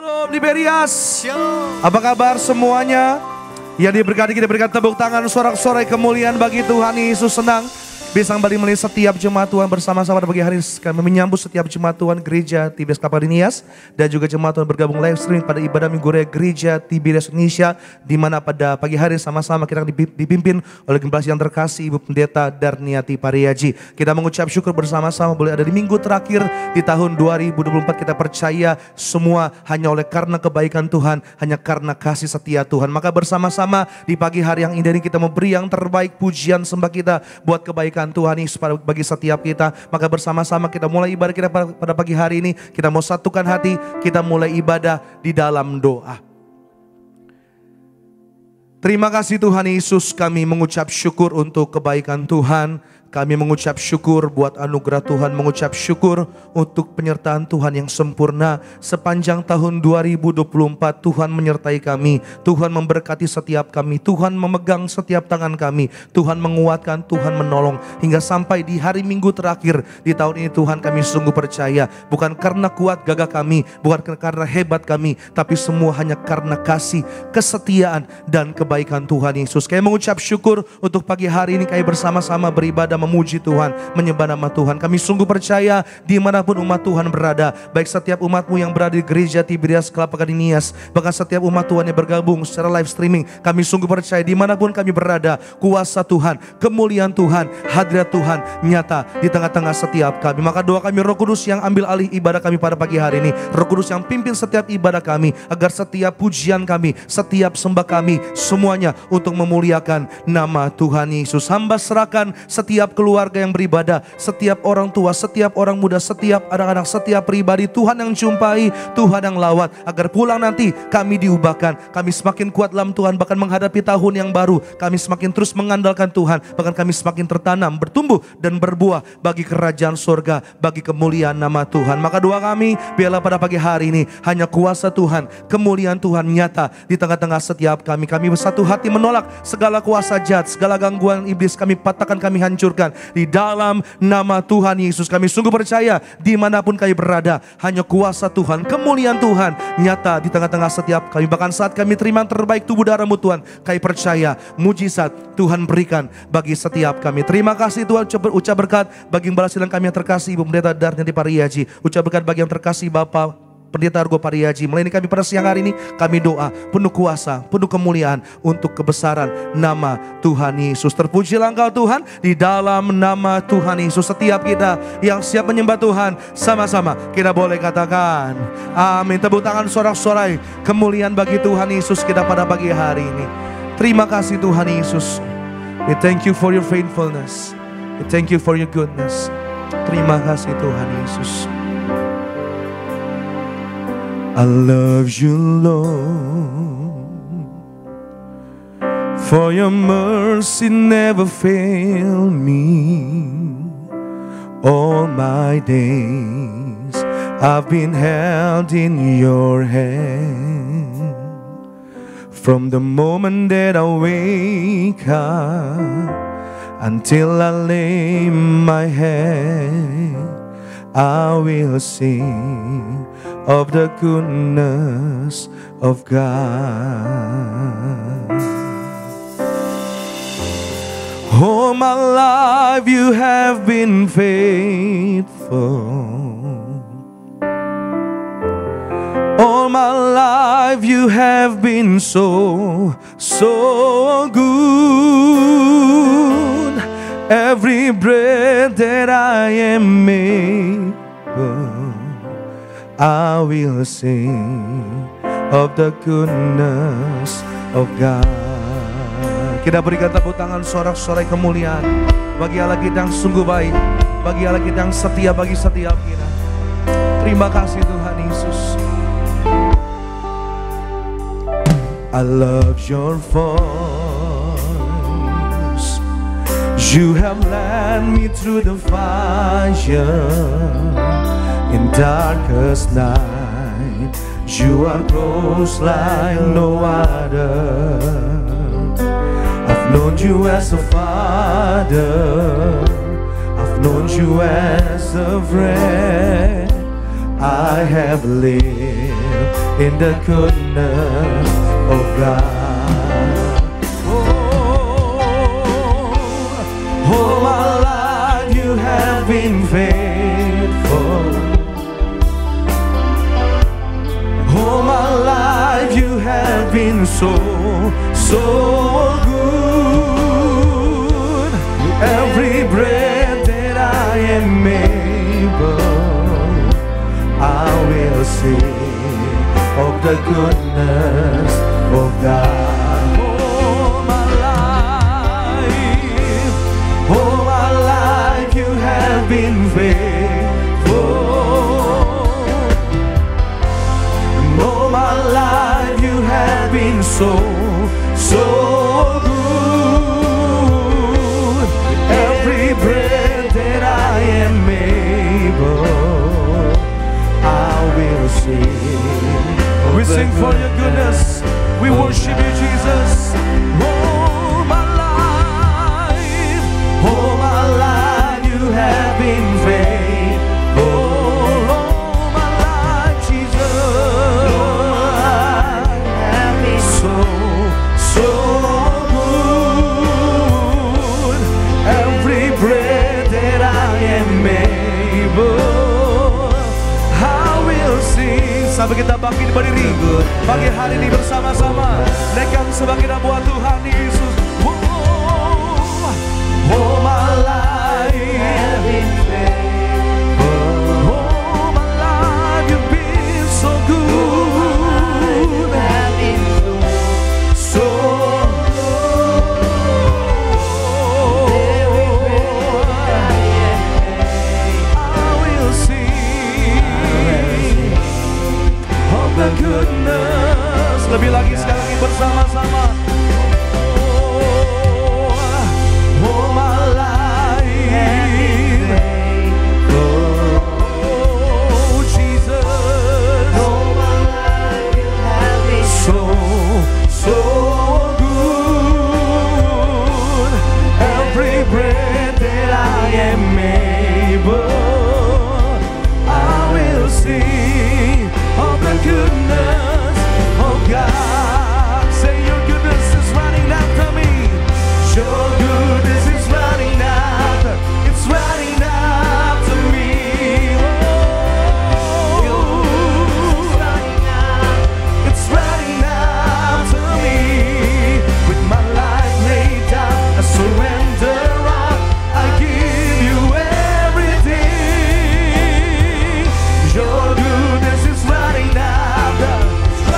Shalom Liberias. Apa kabar semuanya? Yang diberkati, kita berikan tepuk tangan, sorak-sorai kemuliaan bagi Tuhan Yesus. Senang bisa kembali melihat setiap jemaat Tuhan bersama-sama pada pagi hari kami menyambut setiap jemaat Tuhan Gereja Tiberias Kelapa Nias dan juga jemaat Tuhan bergabung live streaming pada ibadah Minggu Raya Gereja Tiberias Indonesia, di mana pada pagi hari sama-sama kita dipimpin oleh Gembala yang terkasih Ibu Pendeta Darniati Pariaji. Kita mengucap syukur bersama-sama boleh ada di minggu terakhir di tahun 2024. Kita percaya semua hanya oleh karena kebaikan Tuhan, hanya karena kasih setia Tuhan. Maka bersama-sama di pagi hari yang indah ini kita memberi yang terbaik, pujian sembah kita buat kebaikan Tuhan Yesus bagi setiap kita. Maka bersama-sama kita mulai ibadah kita pada pagi hari ini. Kita mau satukan hati, kita mulai ibadah di dalam doa. Terima kasih Tuhan Yesus, kami mengucap syukur untuk kebaikan Tuhan. Kami mengucap syukur buat anugerah Tuhan, mengucap syukur untuk penyertaan Tuhan yang sempurna. Sepanjang tahun 2024 Tuhan menyertai kami, Tuhan memberkati setiap kami, Tuhan memegang setiap tangan kami, Tuhan menguatkan, Tuhan menolong. Hingga sampai di hari Minggu terakhir di tahun ini Tuhan, kami sungguh percaya bukan karena kuat gagah kami, bukan karena hebat kami, tapi semua hanya karena kasih, kesetiaan dan kebaikan Tuhan Yesus. Kami mengucap syukur untuk pagi hari ini kami bersama-sama beribadah, memuji Tuhan, menyembah nama Tuhan. Kami sungguh percaya dimanapun umat Tuhan berada, baik setiap umatmu yang berada di Gereja Tiberias Kelapa Nias, bahkan setiap umat Tuhan yang bergabung secara live streaming, kami sungguh percaya dimanapun kami berada, kuasa Tuhan, kemuliaan Tuhan, hadirat Tuhan nyata di tengah-tengah setiap kami. Maka doa kami Roh Kudus yang ambil alih ibadah kami pada pagi hari ini, Roh Kudus yang pimpin setiap ibadah kami, agar setiap pujian kami, setiap sembah kami, semuanya untuk memuliakan nama Tuhan Yesus. Hamba serahkan setiap keluarga yang beribadah, setiap orang tua, setiap orang muda, setiap anak-anak, setiap pribadi Tuhan yang jumpai, Tuhan yang lawat, agar pulang nanti kami diubahkan, kami semakin kuat dalam Tuhan, bahkan menghadapi tahun yang baru, kami semakin terus mengandalkan Tuhan, bahkan kami semakin tertanam, bertumbuh dan berbuah bagi kerajaan surga, bagi kemuliaan nama Tuhan. Maka doa kami, biarlah pada pagi hari ini hanya kuasa Tuhan, kemuliaan Tuhan nyata di tengah-tengah setiap kami. Kami bersatu hati menolak segala kuasa jahat, segala gangguan iblis, kami patahkan, kami hancurkan di dalam nama Tuhan Yesus. Kami sungguh percaya dimanapun kami berada, hanya kuasa Tuhan, kemuliaan Tuhan nyata di tengah-tengah setiap kami. Bahkan saat kami terima terbaik tubuh darahmu Tuhan, kami percaya mujizat Tuhan berikan bagi setiap kami. Terima kasih Tuhan. Ucap berkat bagi Gembala Sidang kami yang terkasih Ibu Pendeta Darniati Pariaji. Ucap berkat bagi yang terkasih Bapak Pendeta Argo Pariaji. Melayani kami pada siang hari ini, kami doa penuh kuasa, penuh kemuliaan untuk kebesaran nama Tuhan Yesus. Terpujilah Engkau Tuhan, di dalam nama Tuhan Yesus. Setiap kita yang siap menyembah Tuhan, sama-sama kita boleh katakan amin. Tepuk tangan sorak-sorai kemuliaan bagi Tuhan Yesus kita pada pagi hari ini. Terima kasih Tuhan Yesus. We thank you for your faithfulness. We thank you for your goodness. Terima kasih Tuhan Yesus. I love you, Lord, for your mercy never failed me. All my days I've been held in your hand. From the moment that I wake up until I lay my head, I will sing of the goodness of God. All my life you have been faithful. All my life you have been so good. Every breath that I am able, I will sing of the goodness of God. Kita berikan tepuk tangan sorak-sorai kemuliaan bagi Allah kita yang sungguh baik, bagi Allah kita yang setia bagi setiap kita. Terima kasih Tuhan Yesus. I love your voice. You have led me through the fire. In darkest night, you are close like no other. I've known you as a father, I've known you as a friend. I have lived in the goodness of God. All my life you have been faithful. All my life you have been so good. Every breath that I am able, I will sing of the goodness of God. All my life you have been faithful. All my life you have been so good. Every breath that I am able, I will sing. We sing for your goodness. We worship you, Jesus. All my life you have been faithful. All my life, Jesus, have been so good. Every breath that I am able, I will sing. Sampai kita bangkit berdiri pagi hari ini bersama-sama, naikkan sebagai nama Tuhan Yesus. All my life have been faithful. All my life you've been so good. Have been so good. I will sing of the goodness. Lebih lagi sekali lagi bersama-sama. All my life, oh Jesus, all my life you have been so good. Every breath that I am able, I will sing of the goodness of God. Say your goodness is running after me. Your goodness is running after, it's running after me. It's running after me. With my life laid down, I surrender all. I give you everything. Your goodness is running after.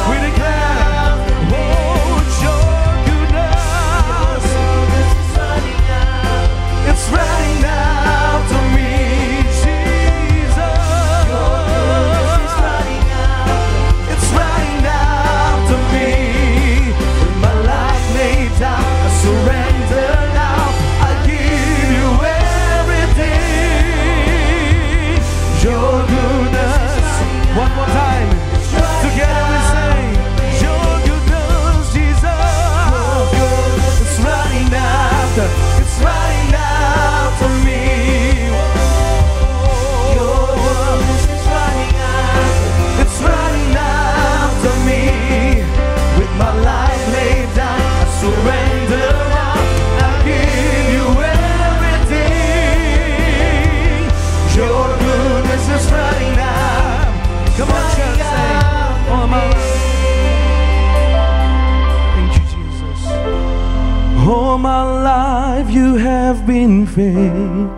We declare, oh, your goodness. It's running after me, Jesus. It's running after me. With my life laid down, I surrender now. I give you everything. Your goodness. One more time. Together we sing. Your goodness, Jesus. It's running after. It's running after me. Your goodness is running after. It's running after me. With my life laid down, I surrender now. I give you everything. Your goodness is running out. Come on, church, sing. Oh, my life. Thank you, Jesus. All my life you have been faithful.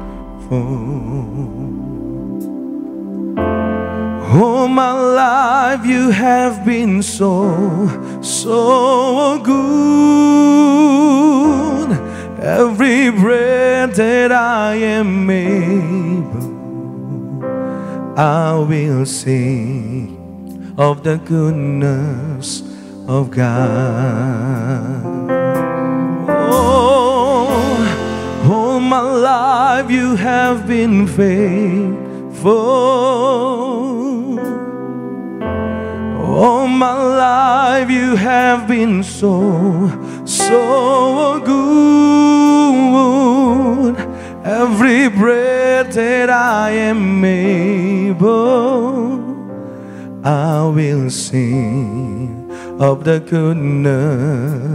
All my life you have been so good. Every breath that I am able, I will sing of the goodness of God. All my life you have been faithful. All my life you have been so good. Every breath that I am able, I will sing of the goodness.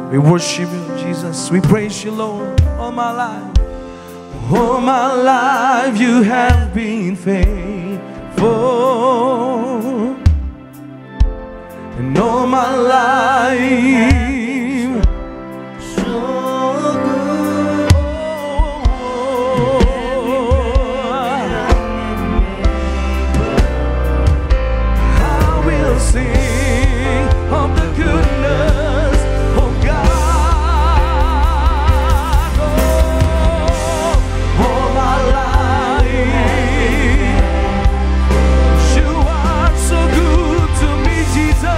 We worship you, Jesus. We praise you, Lord, all my life. All my life you have been faithful. And all my life, so good. I will sing of the goodness of God. All my life, you are so good to me, Jesus.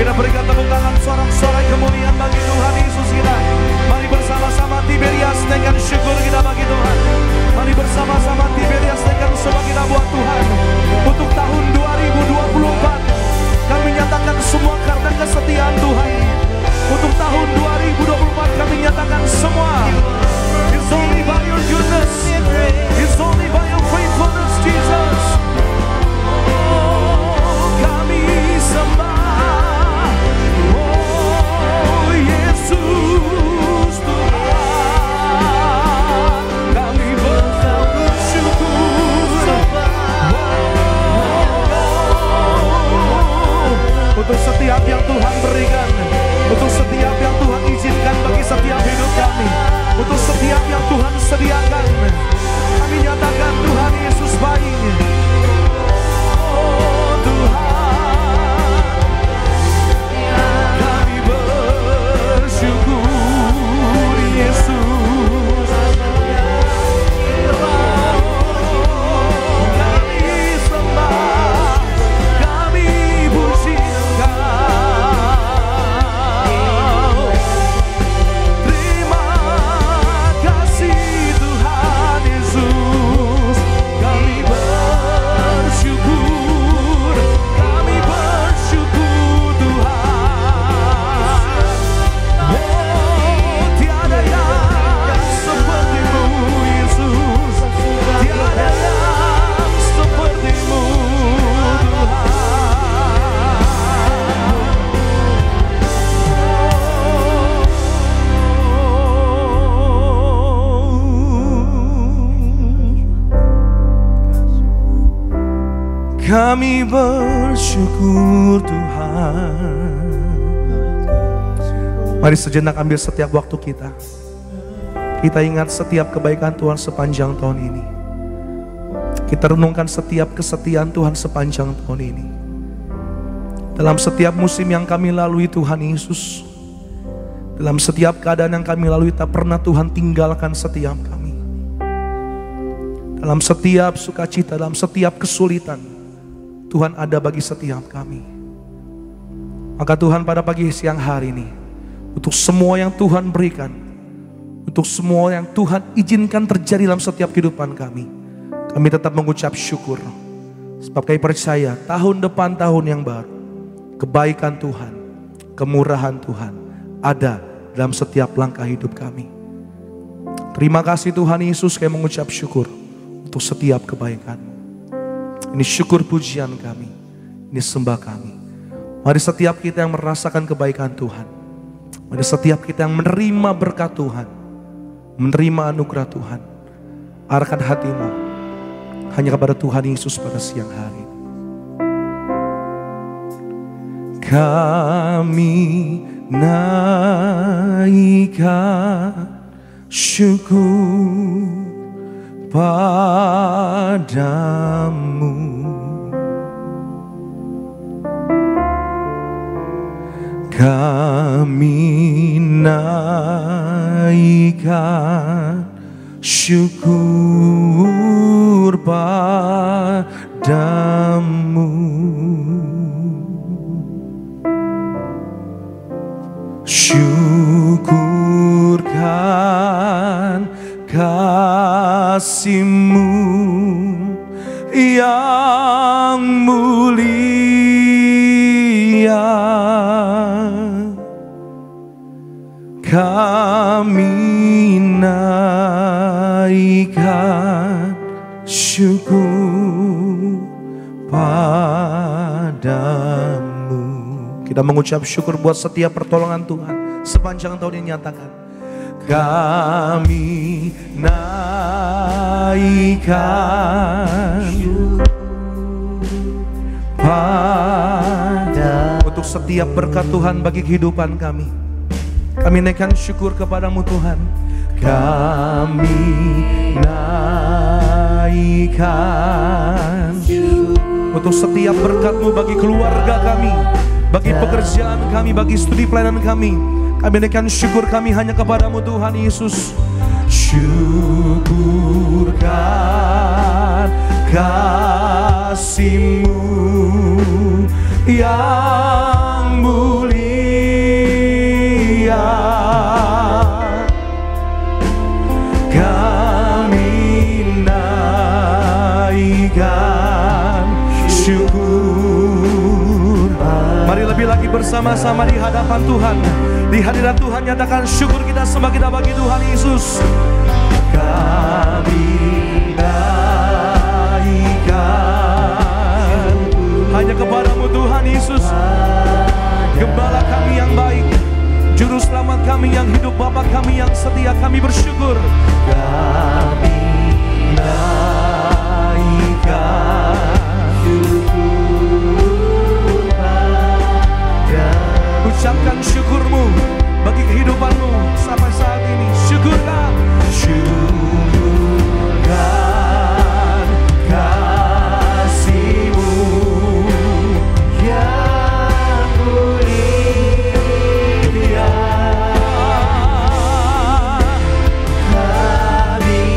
Kita berikan tepuk tangan sorak-sorai kemuliaan bagi Tuhan Yesus kita. Mari bersama-sama Tiberias naikkan syukur kita bagi Tuhan. Mari bersama-sama Tiberias naikkan sembah kita buat Tuhan. Untuk tahun 2024 kami nyatakan semua karena kesetiaan Tuhan. Untuk tahun 2024 kami nyatakan semua. It's only by your goodness, it's only by your faithfulness, Jesus. Oh, kami sembah. Yesus Tuhan, kami bersyukur untuk setiap yang Tuhan berikan, untuk setiap yang Tuhan izinkan bagi setiap hidup kami, untuk setiap yang Tuhan sediakan. Kami nyatakan Tuhan Yesus baik. Oh Tuhan, kami bersyukur Yesus. Kami sembah, kami puji Engkau. Terima kasih Tuhan Yesus. Kami bersyukur, kami bersyukur Tuhan. Oh, tiada yang seperti-Mu Yesus, tiada yang seperti-Mu Tuhan. Kami bersyukur Tuhan. Mari sejenak ambil setiap waktu kita. Kita ingat setiap kebaikan Tuhan sepanjang tahun ini. Kita renungkan setiap kesetiaan Tuhan sepanjang tahun ini. Dalam setiap musim yang kami lalui Tuhan Yesus, dalam setiap keadaan yang kami lalui, tak pernah Tuhan tinggalkan setiap kami. Dalam setiap sukacita, dalam setiap kesulitan, Tuhan ada bagi setiap kami. Maka Tuhan pada pagi siang hari ini, untuk semua yang Tuhan berikan, untuk semua yang Tuhan izinkan terjadi dalam setiap kehidupan kami tetap mengucap syukur. Sebab kami percaya tahun depan tahun yang baru, kebaikan Tuhan, kemurahan Tuhan ada dalam setiap langkah hidup kami. Terima kasih Tuhan Yesus, kami mengucap syukur untuk setiap kebaikan. Ini syukur pujian kami, ini sembah kami. Mari setiap kita yang merasakan kebaikan Tuhan, mari setiap kita yang menerima berkat Tuhan, menerima anugerah Tuhan, Arahkan hatimu hanya kepada Tuhan Yesus pada siang hari. Kami naikkan syukur padamu. Kami naikkan syukur padamu. Syukurkan kasih-Mu yang mulia. Kami naikkan syukur padamu. Kita mengucap syukur buat setiap pertolongan Tuhan sepanjang tahun ini. Nyatakan, kami naikkan padamu. Untuk setiap berkat Tuhan bagi kehidupan kami, kami naikkan syukur kepadamu Tuhan. Kami naikkan untuk setiap berkat-Mu bagi keluarga kami, bagi pekerjaan kami, bagi studi pelayanan kami. Kami naikkan syukur kami hanya kepadamu Tuhan Yesus. Syukurkan kasih-Mu yang mulia. Kami naikkan syukur. Mari lebih lagi bersama-sama di hadapan Tuhan, di hadirat Tuhan, nyatakan syukur kita sembah kita bagi Tuhan Yesus. Kami naikkan hanya kepadamu Tuhan Yesus, Gembala kami yang baik, Juru Selamat kami yang hidup, Bapa kami yang setia. Kami bersyukur. Kami naikkan syukur padamu. Ucapkan syukur-Mu bagi kehidupan-Mu sampai saat ini. Syukurkan, syukurkan kasih-Mu yang mulia. Kami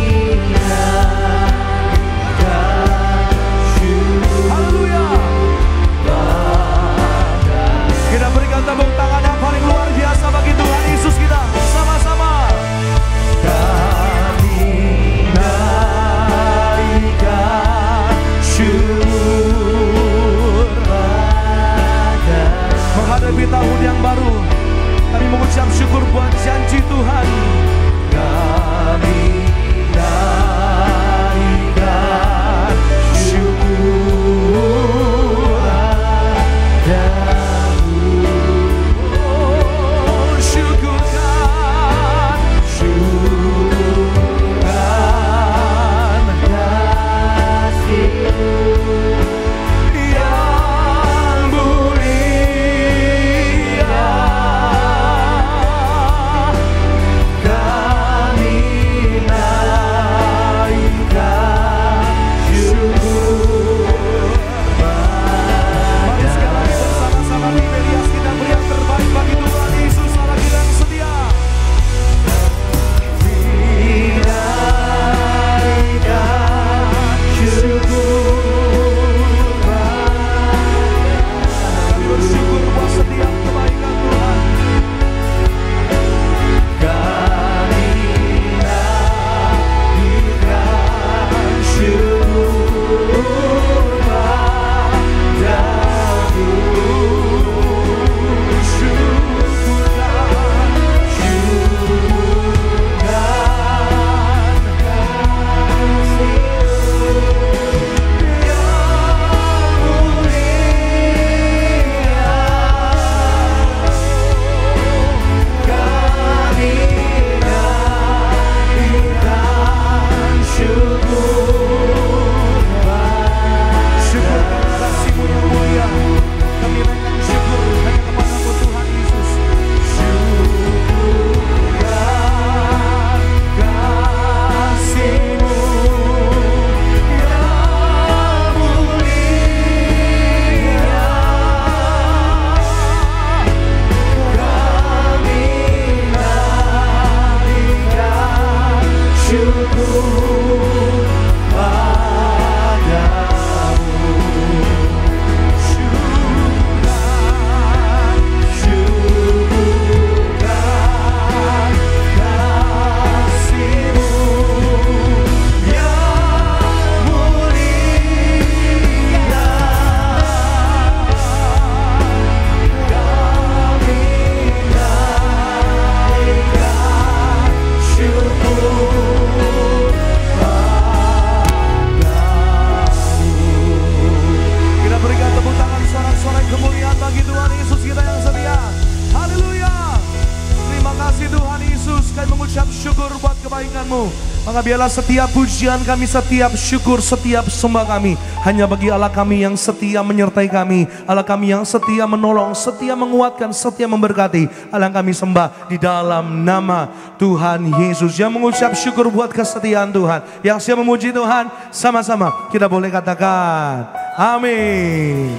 Maka biarlah setiap pujian kami, setiap syukur, setiap sembah kami hanya bagi Allah kami yang setia menyertai kami, Allah kami yang setia menolong, setia menguatkan, setia memberkati. Allah yang kami sembah di dalam nama Tuhan Yesus. Yang mengucap syukur buat kesetiaan Tuhan, yang siap memuji Tuhan, sama-sama kita boleh katakan amin.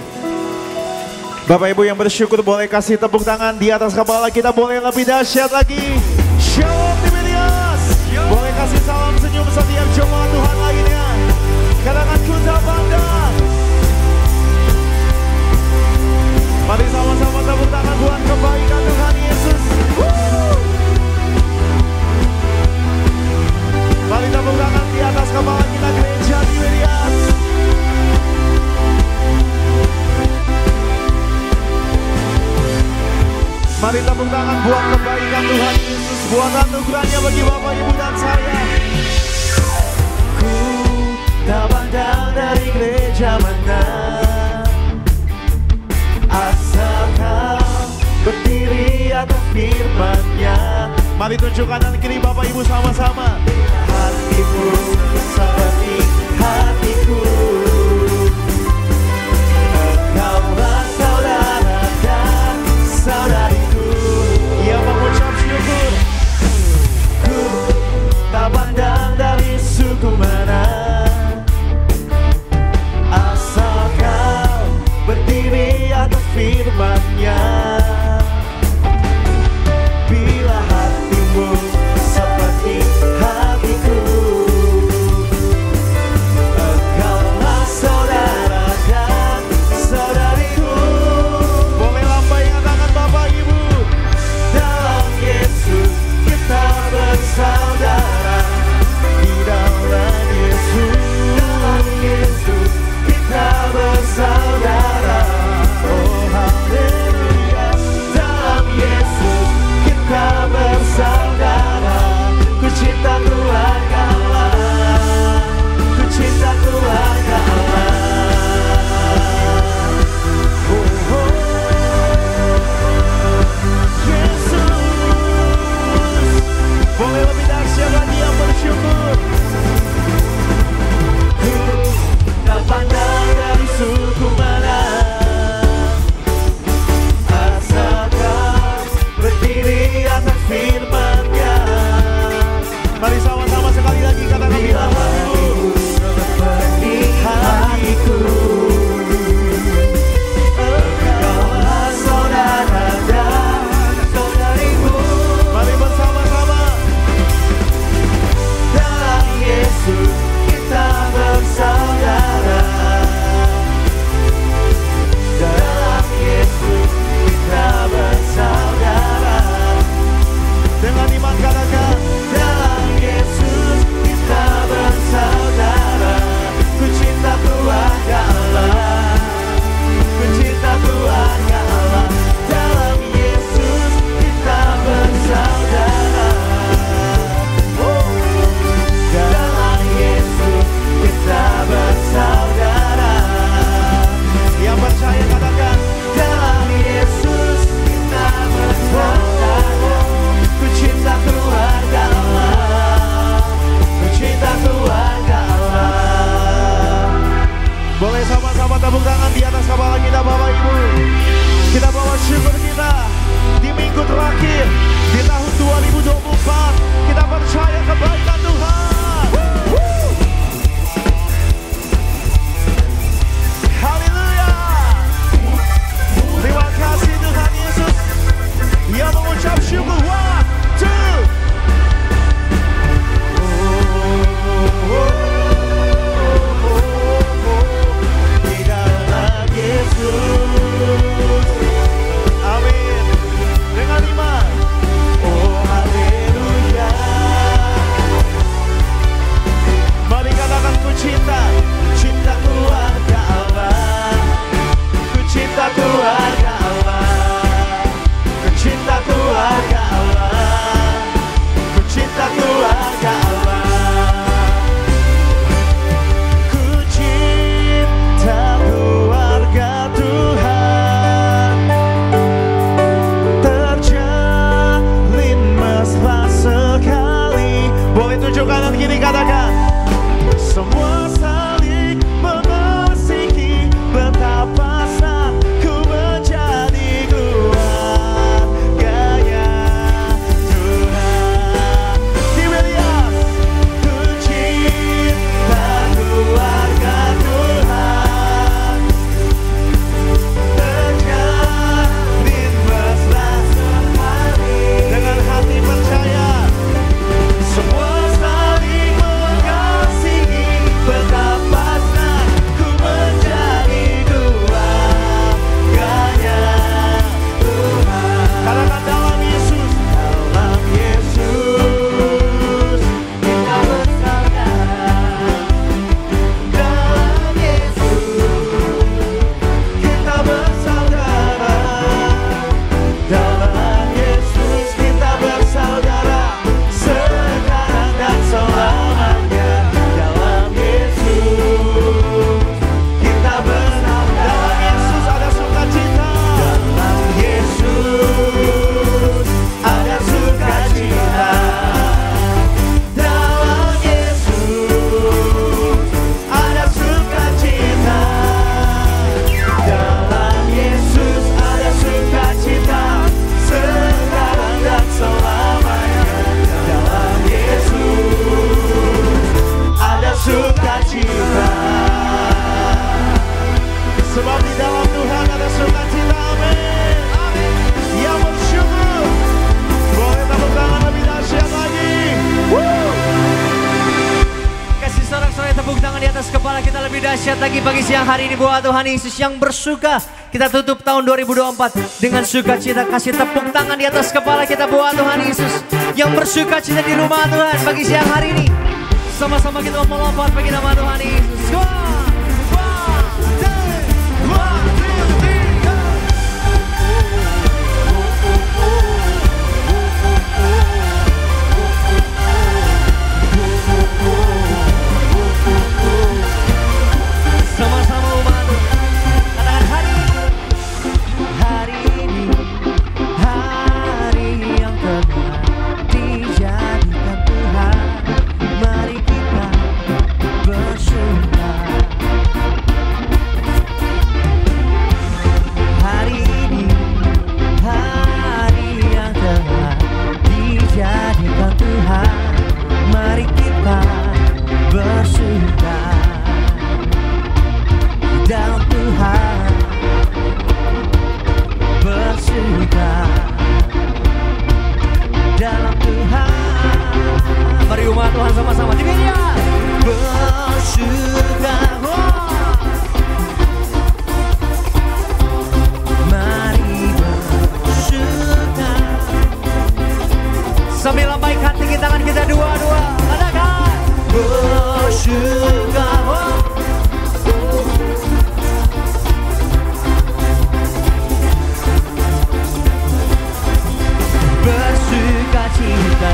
Bapak Ibu yang bersyukur boleh kasih tepuk tangan di atas kepala kita, boleh lebih dahsyat lagi. Shalom Tiberias. Boleh kasih salam senyum setiap jemaat Tuhan lainnya. Katakan ku tak pandang. Mari sama-sama tepuk tangan buat kebaikan Tuhan Yesus. Mari tepuk tangan di atas kepala kita, gereja Tiberias. Mari tepuk tangan buat kebaikan Tuhan Yesus, buat anugerahnya bagi Bapak, Ibu, dan saya. Ku tak pandang dari gereja mana, asal kau berdiri atas firman-Nya. Mari tunjukkan kanan kiri Bapak Ibu sama-sama. Hatimu seperti hatiku, engkaulah saudara dan saudariku. Ia mengucap syukur. Ku tak pandang dari suku mana, asal kau berdiri atas firman-Nya. Bila hatimu seperti hatiku, engkaulah saudara dan saudariku. Boleh lambaikan tangan Bapak Ibu. Dalam Yesus kita bersaudara, di dalam Yesus, dalam Yesus kita bersaudara. Oh haleluya, dalam Yesus kita bersaudara. Ku cinta keluarga Allah, ku cinta keluarga Allah. Oh, oh, Yesus. Boleh lebih dahsyat lagi yang bersyukur. Ku tak pandang dari suku mana, asal kau berdiri atas firman-Nya. Mari sama-sama sekali lagi katakan bila hatimu seperti hatiku, engkaulah saudara dan saudariku. Mari bersama-sama. Dalam Yesus kita bersaudara, dalam Yesus kita bersaudara. Dengan iman katakan, dalam Yesus kita bersaudara. Ku cinta keluarga Allah, ku cinta keluarga Allah. Dalam Yesus kita bersaudara. Dalam Yesus kita bersaudara. Yang percaya katakan, dalam Yesus kita bersaudara. Ku cinta keluarga Allah, ku cinta keluarga Allah. Boleh sama-sama tepuk tangan di atas kepala kita Bapak Ibu. Kita bawa syukur kita di minggu terakhir di tahun 2024. Kita percaya kebaikan Tuhan. Haleluya. Terima kasih Tuhan Yesus. Ia mengucap syukur. 1, 2. Di dalam Yesus. Amin. Dengan iman. Oh haleluya. kepala kita lebih dahsyat lagi pagi siang hari ini buat Tuhan Yesus yang bersuka. Kita tutup tahun 2024 dengan sukacita, kasih tepuk tangan di atas kepala kita buat Tuhan Yesus yang bersuka cita di rumah Tuhan pagi siang hari ini. Sama-sama kita melompat bagi nama Tuhan Yesus. Sama-sama umat katakan hari ini hari yang telah dijadikan Tuhan, mari kita bersyukur. Hari ini hari yang telah dijadikan Tuhan, mari kita bersyukur. Dalam Tuhan bersyukur, dalam Tuhan. Mari umat Tuhan sama-sama dibinya bersyukur. Mari bersyukur sambil lambaikan tinggi tangan kita dua-dua, katakan bersyukur. Bersukacita,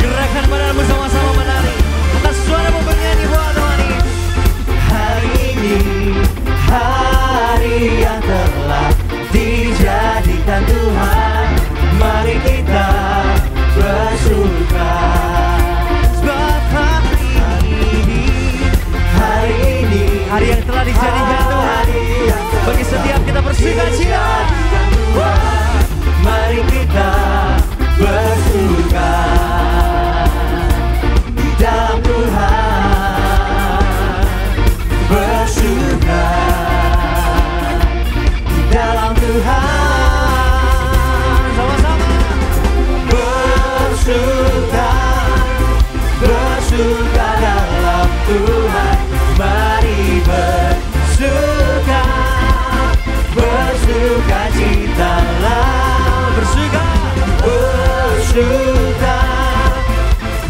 gerakan badanmu sama-sama menari, angkat suaramu bernyanyi buat Tuhan Yesus. Hari ini hari yang telah dijadikan Tuhan, mari kita bersuka. Hari yang telah dijadikan Tuhan, bagi setiap kita bersukacita. Mari kita bersuka di dalam Tuhan, bersuka di dalam Tuhan. Sama-sama bersuka, bersuka dalam Tuhan. Mari bersuka, bersuka citalah, bersuka, bersuka,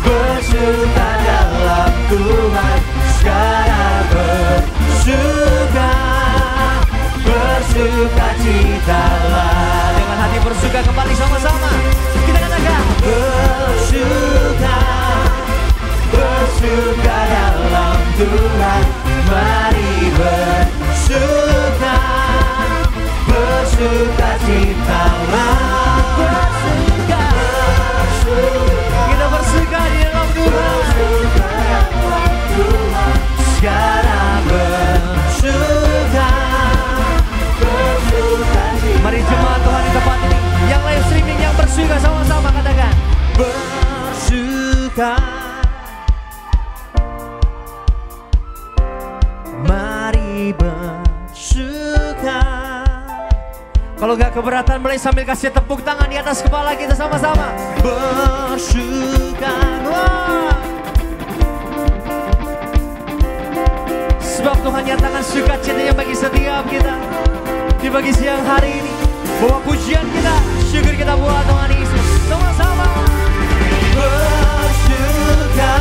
bersuka dalam Tuhan. Sekarang bersuka, bersuka citalah. Dengan hati bersuka kembali sama-sama kita katakan bersuka, bersuka dalam Tuhan. Mari bersuka, bersuka citalah, bersuka, kita bersuka di dalam Tuhan. Sekarang bersuka, bersuka citalah. Mari jemaat Tuhan di tempat ini, yang live streaming yang bersuka sama-sama katakan bersuka. Mari bersuka. Kalau gak keberatan boleh sambil kasih tepuk tangan di atas kepala kita sama-sama. Bersuka. Sebab Tuhan nyatakan sukacitanya bagi setiap kita di pagi siang hari ini. Bawa pujian kita, syukur kita buat Tuhan Yesus. Sama-sama bersuka,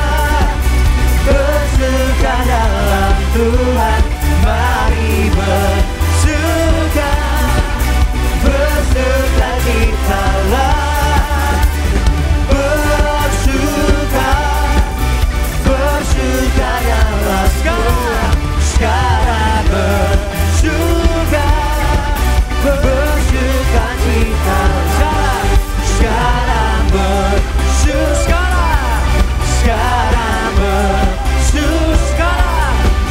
bersuka dalam Tuhan. Mari bersuka, bersuka citalah, bersuka, bersuka dalam Tuhan. Sekarang bersuka, bersuka citalah. Sekarang bersuka, sekarang bersuka,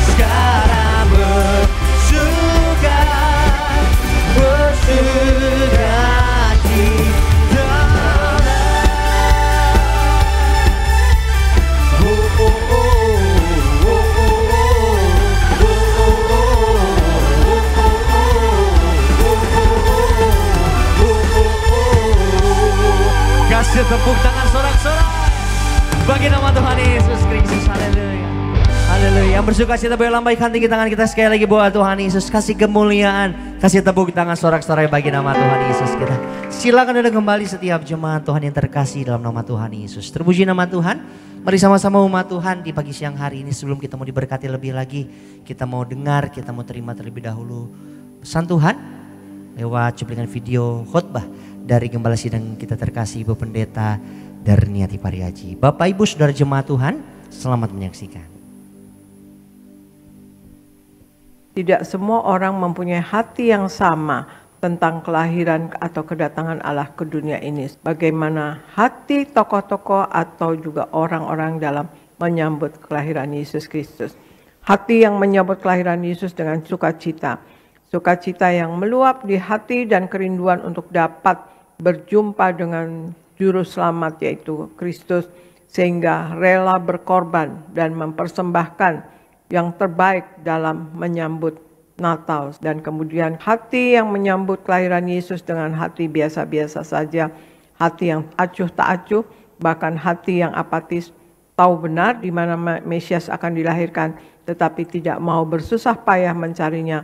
sekarang bersuka. Kasih tepuk tangan sorak-sorai bagi nama Tuhan Yesus Kristus. Haleluya. Haleluya. Yang bersuka cita boleh lambaikan tinggi tangan kita sekali lagi buat Tuhan Yesus. Kasih kemuliaan, kasih tepuk tangan sorak-sorai bagi nama Tuhan Yesus kita. Silakan duduk kembali setiap jemaat Tuhan yang terkasih dalam nama Tuhan Yesus. Terpuji nama Tuhan. Mari sama-sama umat Tuhan di pagi siang hari ini, sebelum kita mau diberkati lebih lagi, kita mau dengar, kita mau terima terlebih dahulu pesan Tuhan lewat cuplikan video khotbah dari Gembala Sidang kita terkasih Ibu Pendeta Darniati Pariaji. Bapak Ibu Saudara jemaat Tuhan, selamat menyaksikan. Tidak semua orang mempunyai hati yang sama tentang kelahiran atau kedatangan Allah ke dunia ini. Bagaimana hati tokoh-tokoh atau juga orang-orang dalam menyambut kelahiran Yesus Kristus. Hati yang menyambut kelahiran Yesus dengan sukacita. Sukacita yang meluap di hati dan kerinduan untuk dapat berjumpa dengan Juru Selamat yaitu Kristus. Sehingga rela berkorban dan mempersembahkan yang terbaik dalam menyambut Natal. Dan kemudian hati yang menyambut kelahiran Yesus dengan hati biasa-biasa saja. Hati yang acuh tak acuh, bahkan hati yang apatis, tahu benar di mana Mesias akan dilahirkan, tetapi tidak mau bersusah payah mencarinya.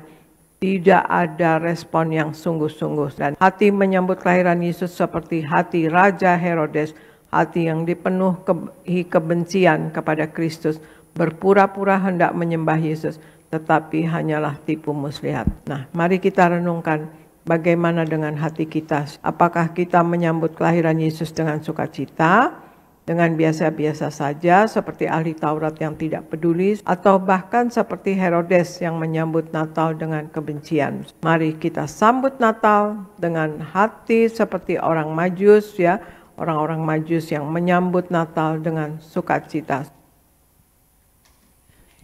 Tidak ada respon yang sungguh-sungguh. Dan hati menyambut kelahiran Yesus seperti hati Raja Herodes, hati yang dipenuhi kebencian kepada Kristus, berpura-pura hendak menyembah Yesus, tetapi hanyalah tipu muslihat. Nah, mari kita renungkan bagaimana dengan hati kita. Apakah kita menyambut kelahiran Yesus dengan sukacita, dengan biasa-biasa saja seperti ahli Taurat yang tidak peduli, atau bahkan seperti Herodes yang menyambut Natal dengan kebencian. Mari kita sambut Natal dengan hati seperti orang Majus ya, orang-orang Majus yang menyambut Natal dengan sukacita.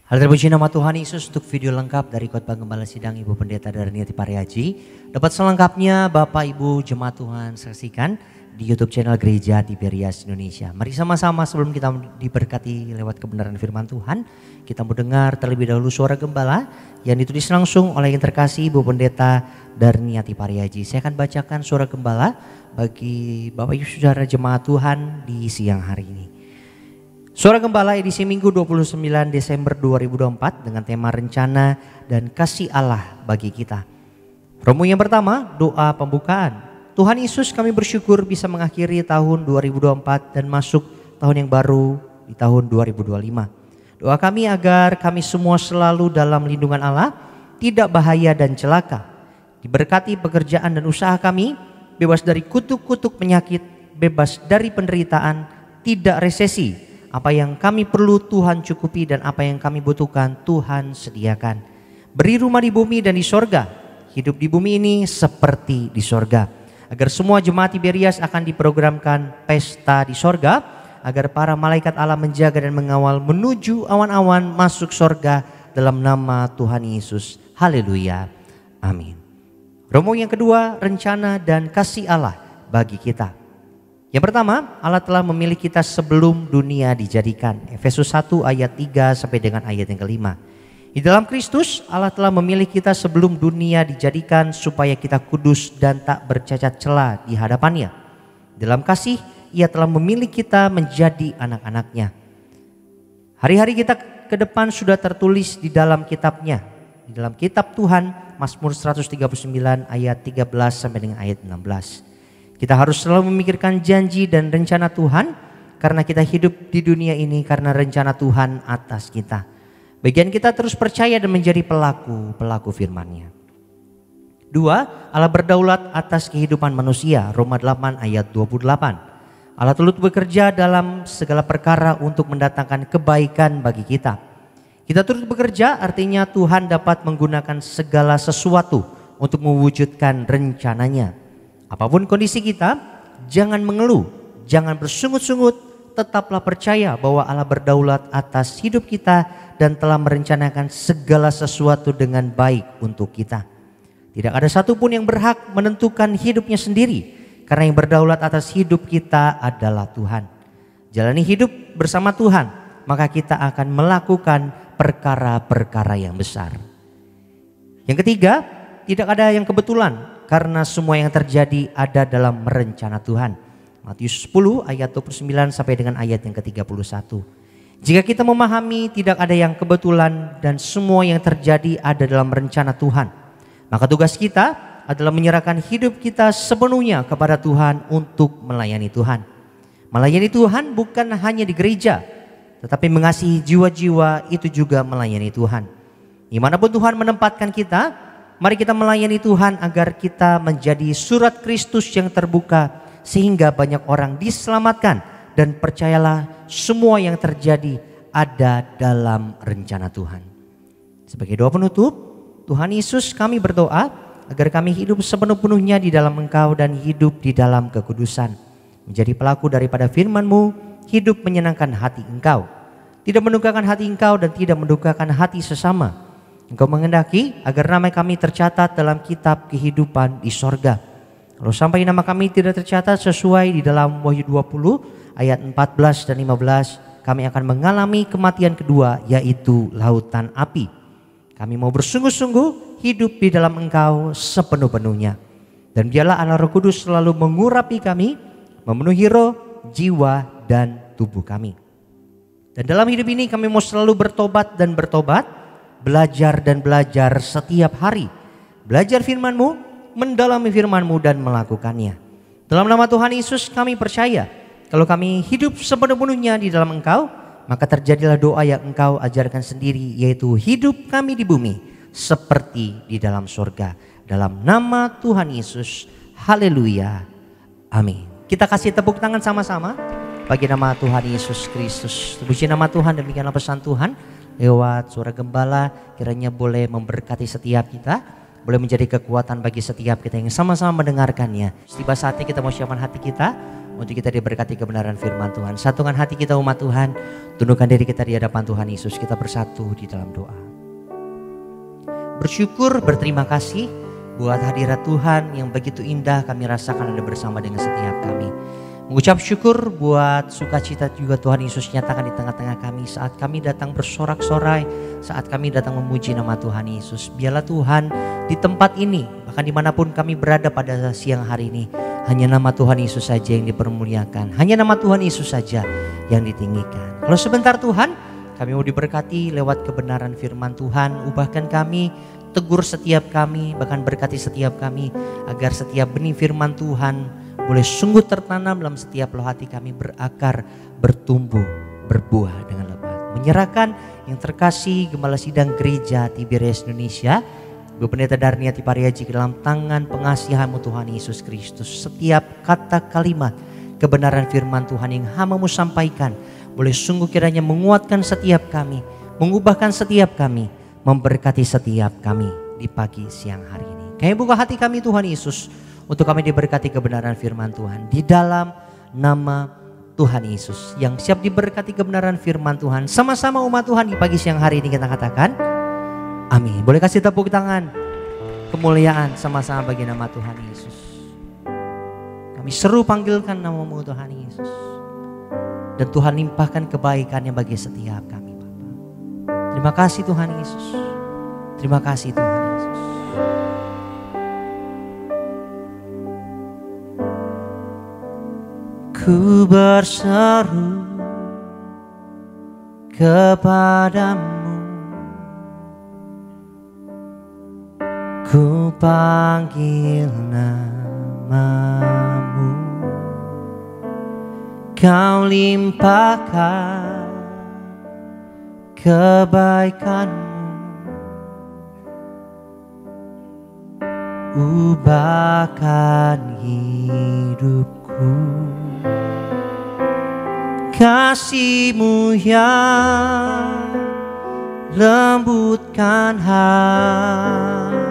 Hal terpuji nama Tuhan Yesus. Untuk video lengkap dari khotbah Gembala Sidang Ibu Pendeta Darniati Pariaji, dapat selengkapnya Bapak Ibu jemaat Tuhan saksikan di YouTube channel Gereja Tiberias Indonesia. Mari sama-sama sebelum kita diberkati lewat kebenaran firman Tuhan, kita mau dengar terlebih dahulu suara gembala yang ditulis langsung oleh yang terkasih Ibu Pendeta Darniati Pariaji. Saya akan bacakan suara gembala bagi Bapak Ibu Saudara jemaat Tuhan di siang hari ini. Suara Gembala edisi Minggu 29 Desember 2024 dengan tema rencana dan kasih Allah bagi kita. Romo yang pertama, doa pembukaan. Tuhan Yesus, kami bersyukur bisa mengakhiri tahun 2024 dan masuk tahun yang baru di tahun 2025. Doa kami agar kami semua selalu dalam lindungan Allah, tidak bahaya dan celaka. Diberkati pekerjaan dan usaha kami, bebas dari kutuk-kutuk penyakit, bebas dari penderitaan, tidak resesi. Apa yang kami perlu Tuhan cukupi dan apa yang kami butuhkan Tuhan sediakan. Beri rumah di bumi dan di sorga. Hidup di bumi ini seperti di sorga. Agar semua jemaat Tiberias akan diprogramkan pesta di sorga. Agar para malaikat Allah menjaga dan mengawal menuju awan-awan masuk sorga dalam nama Tuhan Yesus. Haleluya. Amin. Romo yang kedua, rencana dan kasih Allah bagi kita. Yang pertama, Allah telah memilih kita sebelum dunia dijadikan. Efesus 1 ayat 3 sampai dengan ayat yang kelima. Di dalam Kristus, Allah telah memilih kita sebelum dunia dijadikan supaya kita kudus dan tak bercacat celah di hadapannya. Dalam kasih, Ia telah memilih kita menjadi anak-anaknya. Hari-hari kita ke depan sudah tertulis di dalam kitabnya. Di dalam kitab Tuhan, Mazmur 139 ayat 13 sampai dengan ayat 16. Kita harus selalu memikirkan janji dan rencana Tuhan karena kita hidup di dunia ini karena rencana Tuhan atas kita. Bagian kita terus percaya dan menjadi pelaku firman-Nya. 2. Allah berdaulat atas kehidupan manusia. Roma 8 ayat 28. Allah turut bekerja dalam segala perkara untuk mendatangkan kebaikan bagi kita. Kita turut bekerja artinya Tuhan dapat menggunakan segala sesuatu untuk mewujudkan rencananya. Apapun kondisi kita, jangan mengeluh, jangan bersungut-sungut, tetaplah percaya bahwa Allah berdaulat atas hidup kita dan telah merencanakan segala sesuatu dengan baik untuk kita. Tidak ada satupun yang berhak menentukan hidupnya sendiri, karena yang berdaulat atas hidup kita adalah Tuhan. Jalani hidup bersama Tuhan, maka kita akan melakukan perkara-perkara yang besar. Yang ketiga, tidak ada yang kebetulan. Karena semua yang terjadi ada dalam rencana Tuhan. Matius 10 ayat 29 sampai dengan ayat yang ke-31. Jika kita memahami tidak ada yang kebetulan dan semua yang terjadi ada dalam rencana Tuhan, maka tugas kita adalah menyerahkan hidup kita sepenuhnya kepada Tuhan untuk melayani Tuhan. Melayani Tuhan bukan hanya di gereja, tetapi mengasihi jiwa-jiwa itu juga melayani Tuhan. Dimanapun Tuhan menempatkan kita, mari kita melayani Tuhan agar kita menjadi surat Kristus yang terbuka sehingga banyak orang diselamatkan, dan percayalah semua yang terjadi ada dalam rencana Tuhan. Sebagai doa penutup, Tuhan Yesus, kami berdoa agar kami hidup sepenuh-penuhnya di dalam Engkau dan hidup di dalam kekudusan. Menjadi pelaku daripada firman-Mu, hidup menyenangkan hati Engkau. Tidak mendukakan hati Engkau dan tidak mendukakan hati sesama. Engkau menghendaki agar nama kami tercatat dalam kitab kehidupan di sorga. Kalau sampai nama kami tidak tercatat sesuai di dalam Wahyu 20 ayat 14 dan 15, kami akan mengalami kematian kedua, yaitu lautan api. Kami mau bersungguh-sungguh hidup di dalam Engkau sepenuh-penuhnya. Dan biarlah Allah Roh Kudus selalu mengurapi kami, memenuhi roh, jiwa, dan tubuh kami. Dan dalam hidup ini kami mau selalu bertobat dan bertobat, belajar dan belajar setiap hari. Belajar firman-Mu, mendalami firman-Mu dan melakukannya. Dalam nama Tuhan Yesus kami percaya, kalau kami hidup sepenuh-penuhnya di dalam Engkau, maka terjadilah doa yang Engkau ajarkan sendiri, yaitu hidup kami di bumi seperti di dalam surga. Dalam nama Tuhan Yesus, haleluya, amin. Kita kasih tepuk tangan sama-sama bagi nama Tuhan Yesus Kristus. Puji nama Tuhan, demikianlah pesan Tuhan lewat suara gembala, kiranya boleh memberkati setiap kita, boleh menjadi kekuatan bagi setiap kita yang sama-sama mendengarkannya. Tiba saatnya kita mau siapkan hati kita untuk kita diberkati kebenaran firman Tuhan. Satukan hati kita umat Tuhan, tundukkan diri kita di hadapan Tuhan Yesus. Kita bersatu di dalam doa. Bersyukur, berterima kasih buat hadirat Tuhan yang begitu indah kami rasakan ada bersama dengan setiap kami. Mengucap syukur buat sukacita juga Tuhan Yesus nyatakan di tengah-tengah kami saat kami datang bersorak-sorai, saat kami datang memuji nama Tuhan Yesus. Biarlah Tuhan di tempat ini, bahkan dimanapun kami berada pada siang hari ini, hanya nama Tuhan Yesus saja yang dipermuliakan, hanya nama Tuhan Yesus saja yang ditinggikan. Kalau sebentar Tuhan, kami mau diberkati lewat kebenaran firman Tuhan, ubahkan kami, tegur setiap kami, bahkan berkati setiap kami, agar setiap benih firman Tuhan boleh sungguh tertanam dalam setiap loh hati kami, berakar, bertumbuh, berbuah dengan lebat. Menyerahkan yang terkasih Gembala Sidang Gereja Tiberias Indonesia, Ibu Pendeta Darniati Pariaji, ke dalam tangan pengasihan-Mu Tuhan Yesus Kristus. Setiap kata kalimat kebenaran firman Tuhan yang hamba-Mu sampaikan, boleh sungguh kiranya menguatkan setiap kami, mengubahkan setiap kami, memberkati setiap kami di pagi siang hari ini. Kami buka hati kami Tuhan Yesus, untuk kami diberkati kebenaran firman Tuhan. Di dalam nama Tuhan Yesus yang siap diberkati kebenaran firman Tuhan. Sama-sama umat Tuhan di pagi siang hari ini kita katakan amin. Boleh kasih tepuk tangan kemuliaan sama-sama bagi nama Tuhan Yesus. Kami seru panggilkan nama-Mu Tuhan Yesus. Dan Tuhan limpahkan kebaikannya bagi setiap kami Bapa. Terima kasih Tuhan Yesus. Terima kasih Tuhan Yesus. Ku berseru kepadamu, ku panggil namamu, kau limpahkan kebaikanmu, ubahkan hidupku. Kasih-Mu yang lembutkan hatiku,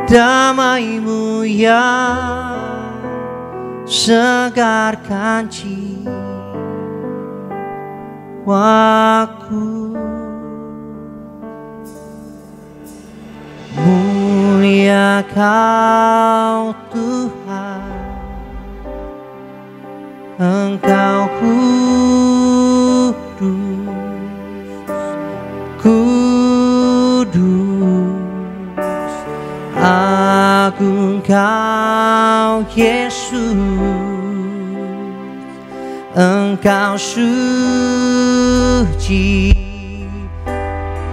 damai-Mu yang segarkan jiwaku. Mulia Kau Tuhan, Engkau kudus, kudus, kudus, agung Kau Yesus, Engkau suci,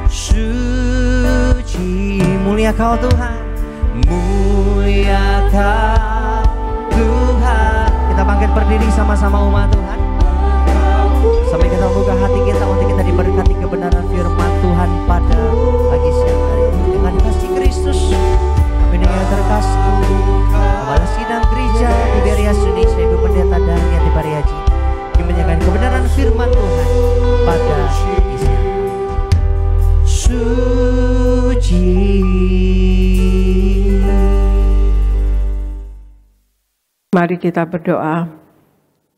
suci, mulia Kau Tuhan, mulia Kau Tuhan. Kita bangkit berdiri sama-sama umat Tuhan. Sampai kita buka hati kita untuk kita diberkati kebenaran firman Tuhan pada pagi siang hari ini. Dengan kasih Kristus, kami dengan terkasih Kepala Sidang Gereja Tiberias Indonesia Ibu Pendeta Dania Tiberiaji menyampaikan kebenaran firman Tuhan pada pagi siang. Suci. Mari kita berdoa.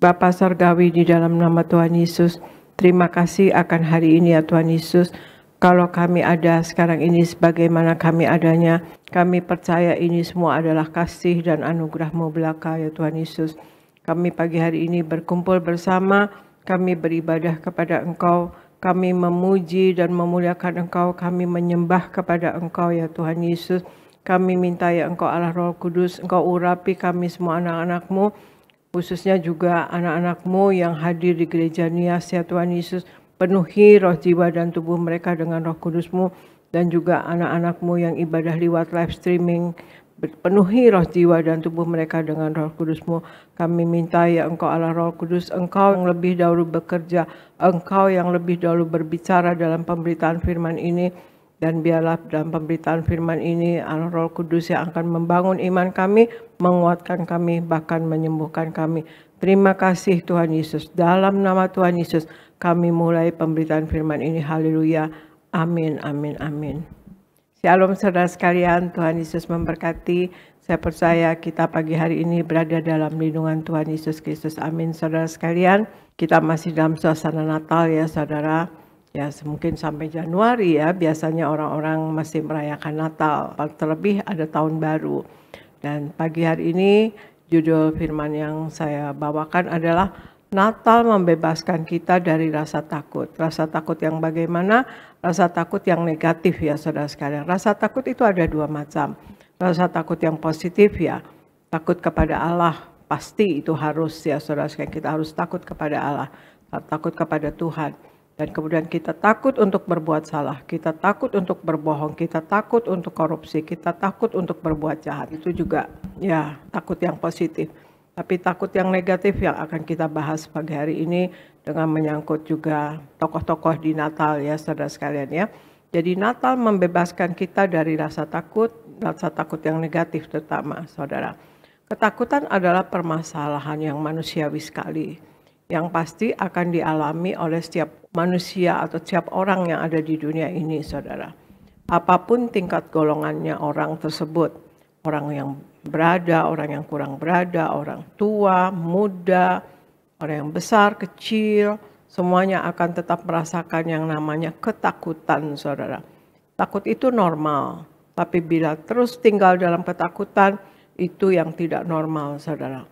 Bapa Surgawi, di dalam nama Tuhan Yesus, terima kasih akan hari ini ya Tuhan Yesus. Kalau kami ada sekarang ini sebagaimana kami adanya, kami percaya ini semua adalah kasih dan anugerah-Mu belaka ya Tuhan Yesus. Kami pagi hari ini berkumpul bersama, kami beribadah kepada Engkau, kami memuji dan memuliakan Engkau, kami menyembah kepada Engkau ya Tuhan Yesus. Kami minta ya Engkau Allah Roh Kudus, Engkau urapi kami semua anak-anak-Mu, khususnya juga anak-anak-Mu yang hadir di gereja Nias ya Tuhan Yesus. Penuhi roh, jiwa, dan tubuh mereka dengan Roh Kudus-Mu, dan juga anak-anak-Mu yang ibadah lewat live streaming. Penuhi roh, jiwa, dan tubuh mereka dengan Roh Kudus-Mu. Kami minta ya Engkau Allah Roh Kudus, Engkau yang lebih dahulu bekerja, Engkau yang lebih dahulu berbicara dalam pemberitaan firman ini. Dan biarlah dalam pemberitaan firman ini Allah Roh Kudus yang akan membangun iman kami, menguatkan kami, bahkan menyembuhkan kami. Terima kasih Tuhan Yesus. Dalam nama Tuhan Yesus kami mulai pemberitaan firman ini. Haleluya. Amin, amin, amin. Shalom saudara sekalian, Tuhan Yesus memberkati. Saya percaya kita pagi hari ini berada dalam lindungan Tuhan Yesus Kristus. Amin saudara sekalian. Kita masih dalam suasana Natal ya saudara. Ya mungkin sampai Januari ya, biasanya orang-orang masih merayakan Natal, terlebih ada tahun baru. Dan pagi hari ini judul firman yang saya bawakan adalah Natal membebaskan kita dari rasa takut. Rasa takut yang bagaimana? Rasa takut yang negatif ya saudara sekalian. Rasa takut itu ada dua macam. Rasa takut yang positif ya, takut kepada Allah, pasti itu harus ya saudara sekalian. Kita harus takut kepada Allah, takut kepada Tuhan. Dan kemudian kita takut untuk berbuat salah, kita takut untuk berbohong, kita takut untuk korupsi, kita takut untuk berbuat jahat. Itu juga ya takut yang positif. Tapi takut yang negatif yang akan kita bahas pagi hari ini dengan menyangkut juga tokoh-tokoh di Natal ya saudara sekalian ya. Jadi Natal membebaskan kita dari rasa takut yang negatif terutama saudara. Ketakutan adalah permasalahan yang manusiawi sekali, yang pasti akan dialami oleh setiap manusia atau setiap orang yang ada di dunia ini, saudara. Apapun tingkat golongannya orang tersebut, orang yang berada, orang yang kurang berada, orang tua, muda, orang yang besar, kecil, semuanya akan tetap merasakan yang namanya ketakutan, saudara. Takut itu normal, tapi bila terus tinggal dalam ketakutan, itu yang tidak normal, saudara.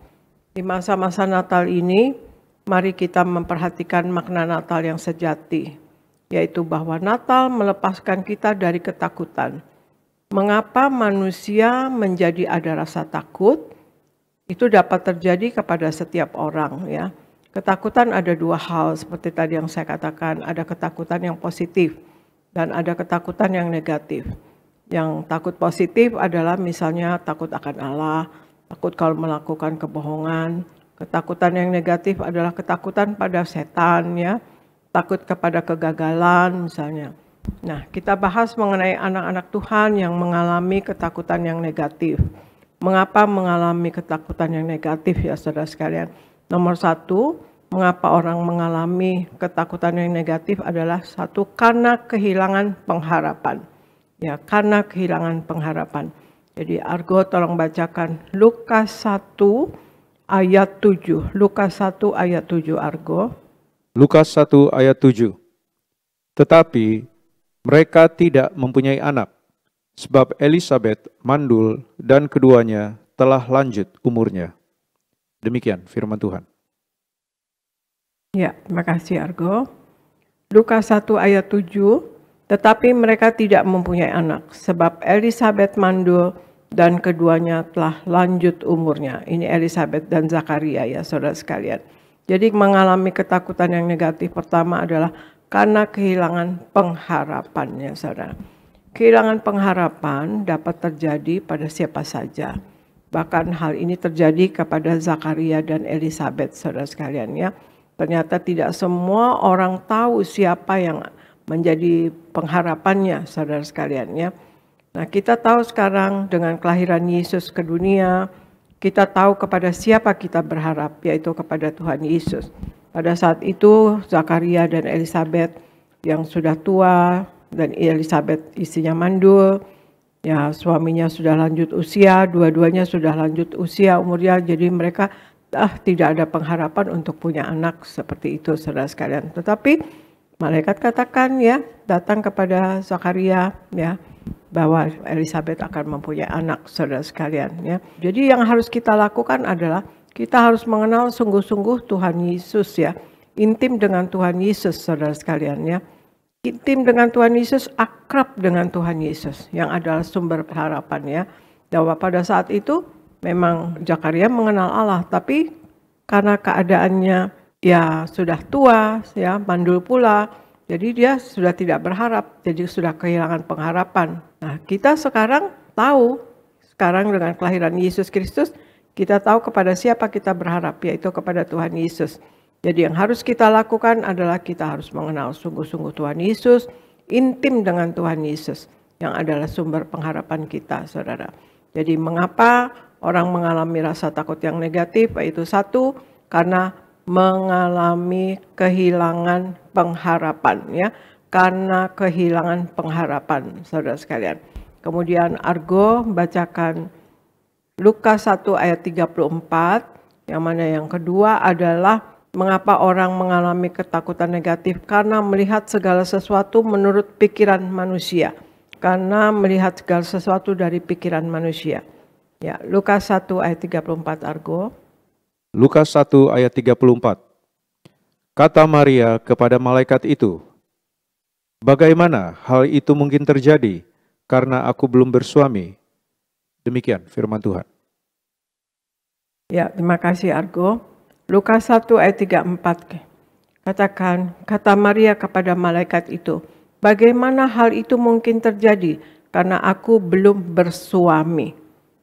Di masa-masa Natal ini, mari kita memperhatikan makna Natal yang sejati, yaitu bahwa Natal melepaskan kita dari ketakutan. Mengapa manusia menjadi ada rasa takut? Itu dapat terjadi kepada setiap orang ya. Ketakutan ada dua hal seperti tadi yang saya katakan, ada ketakutan yang positif dan ada ketakutan yang negatif. Yang takut positif adalah misalnya takut akan Allah, takut kalau melakukan kebohongan. Ketakutan yang negatif adalah ketakutan pada setan ya, takut kepada kegagalan misalnya. Nah, kita bahas mengenai anak-anak Tuhan yang mengalami ketakutan yang negatif. Mengapa mengalami ketakutan yang negatif ya saudara sekalian? Nomor satu, mengapa orang mengalami ketakutan yang negatif adalah satu, karena kehilangan pengharapan. Ya, karena kehilangan pengharapan. Jadi Argo tolong bacakan Lukas 1 ayat 7. Lukas 1 ayat 7 Argo. Lukas 1 ayat 7. Tetapi mereka tidak mempunyai anak, sebab Elisabet mandul dan keduanya telah lanjut umurnya. Demikian firman Tuhan. Ya, terima kasih Argo. Lukas 1 ayat 7. Tetapi mereka tidak mempunyai anak, sebab Elisabet mandul dan keduanya telah lanjut umurnya. Ini Elisabet dan Zakaria ya saudara sekalian. Jadi mengalami ketakutan yang negatif pertama adalah karena kehilangan pengharapannya saudara. Kehilangan pengharapan dapat terjadi pada siapa saja. Bahkan hal ini terjadi kepada Zakaria dan Elisabet saudara sekalian ya. Ternyata tidak semua orang tahu siapa yang menjadi pengharapannya saudara sekalian ya. Nah kita tahu sekarang dengan kelahiran Yesus ke dunia, kita tahu kepada siapa kita berharap, yaitu kepada Tuhan Yesus. Pada saat itu Zakaria dan Elisabet yang sudah tua, dan Elisabet istrinya mandul, ya suaminya sudah lanjut usia, dua-duanya sudah lanjut usia umurnya, jadi mereka tidak ada pengharapan untuk punya anak seperti itu saudara sekalian. Tetapi malaikat katakan ya, datang kepada Zakaria ya, bahwa Elisabet akan mempunyai anak saudara sekalian ya. Jadi yang harus kita lakukan adalah kita harus mengenal sungguh-sungguh Tuhan Yesus ya. Intim dengan Tuhan Yesus saudara sekalian ya. Intim dengan Tuhan Yesus, akrab dengan Tuhan Yesus yang adalah sumber harapan ya. Bahwa pada saat itu memang Zakaria mengenal Allah, tapi karena keadaannya ya sudah tua, ya mandul pula, jadi dia sudah tidak berharap, jadi sudah kehilangan pengharapan. Nah kita sekarang tahu, sekarang dengan kelahiran Yesus Kristus, kita tahu kepada siapa kita berharap, yaitu kepada Tuhan Yesus. Jadi yang harus kita lakukan adalah kita harus mengenal sungguh-sungguh Tuhan Yesus, intim dengan Tuhan Yesus, yang adalah sumber pengharapan kita saudara. Jadi mengapa orang mengalami rasa takut yang negatif, yaitu satu, karena mengalami kehilangan pengharapan ya, karena kehilangan pengharapan saudara sekalian. Kemudian Argo bacakan Lukas 1 ayat 34, yang mana yang kedua adalah mengapa orang mengalami ketakutan negatif, karena melihat segala sesuatu menurut pikiran manusia, karena melihat segala sesuatu dari pikiran manusia. Ya, Lukas 1 ayat 34 Argo. Lukas 1 ayat 34. Kata Maria kepada malaikat itu, "Bagaimana hal itu mungkin terjadi karena aku belum bersuami?" Demikian firman Tuhan. Ya, terima kasih Argo. Lukas 1 ayat 34. Katakan, kata Maria kepada malaikat itu, "Bagaimana hal itu mungkin terjadi karena aku belum bersuami?"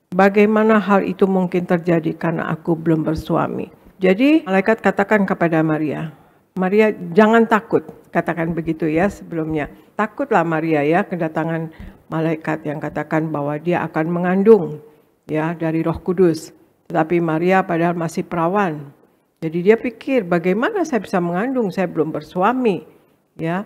Bagaimana hal itu mungkin terjadi karena aku belum bersuami? Jadi malaikat katakan kepada Maria, Maria jangan takut, katakan begitu ya sebelumnya. Takutlah Maria ya kedatangan malaikat yang katakan bahwa dia akan mengandung ya dari Roh Kudus. Tetapi Maria padahal masih perawan. Jadi dia pikir bagaimana saya bisa mengandung, saya belum bersuami ya.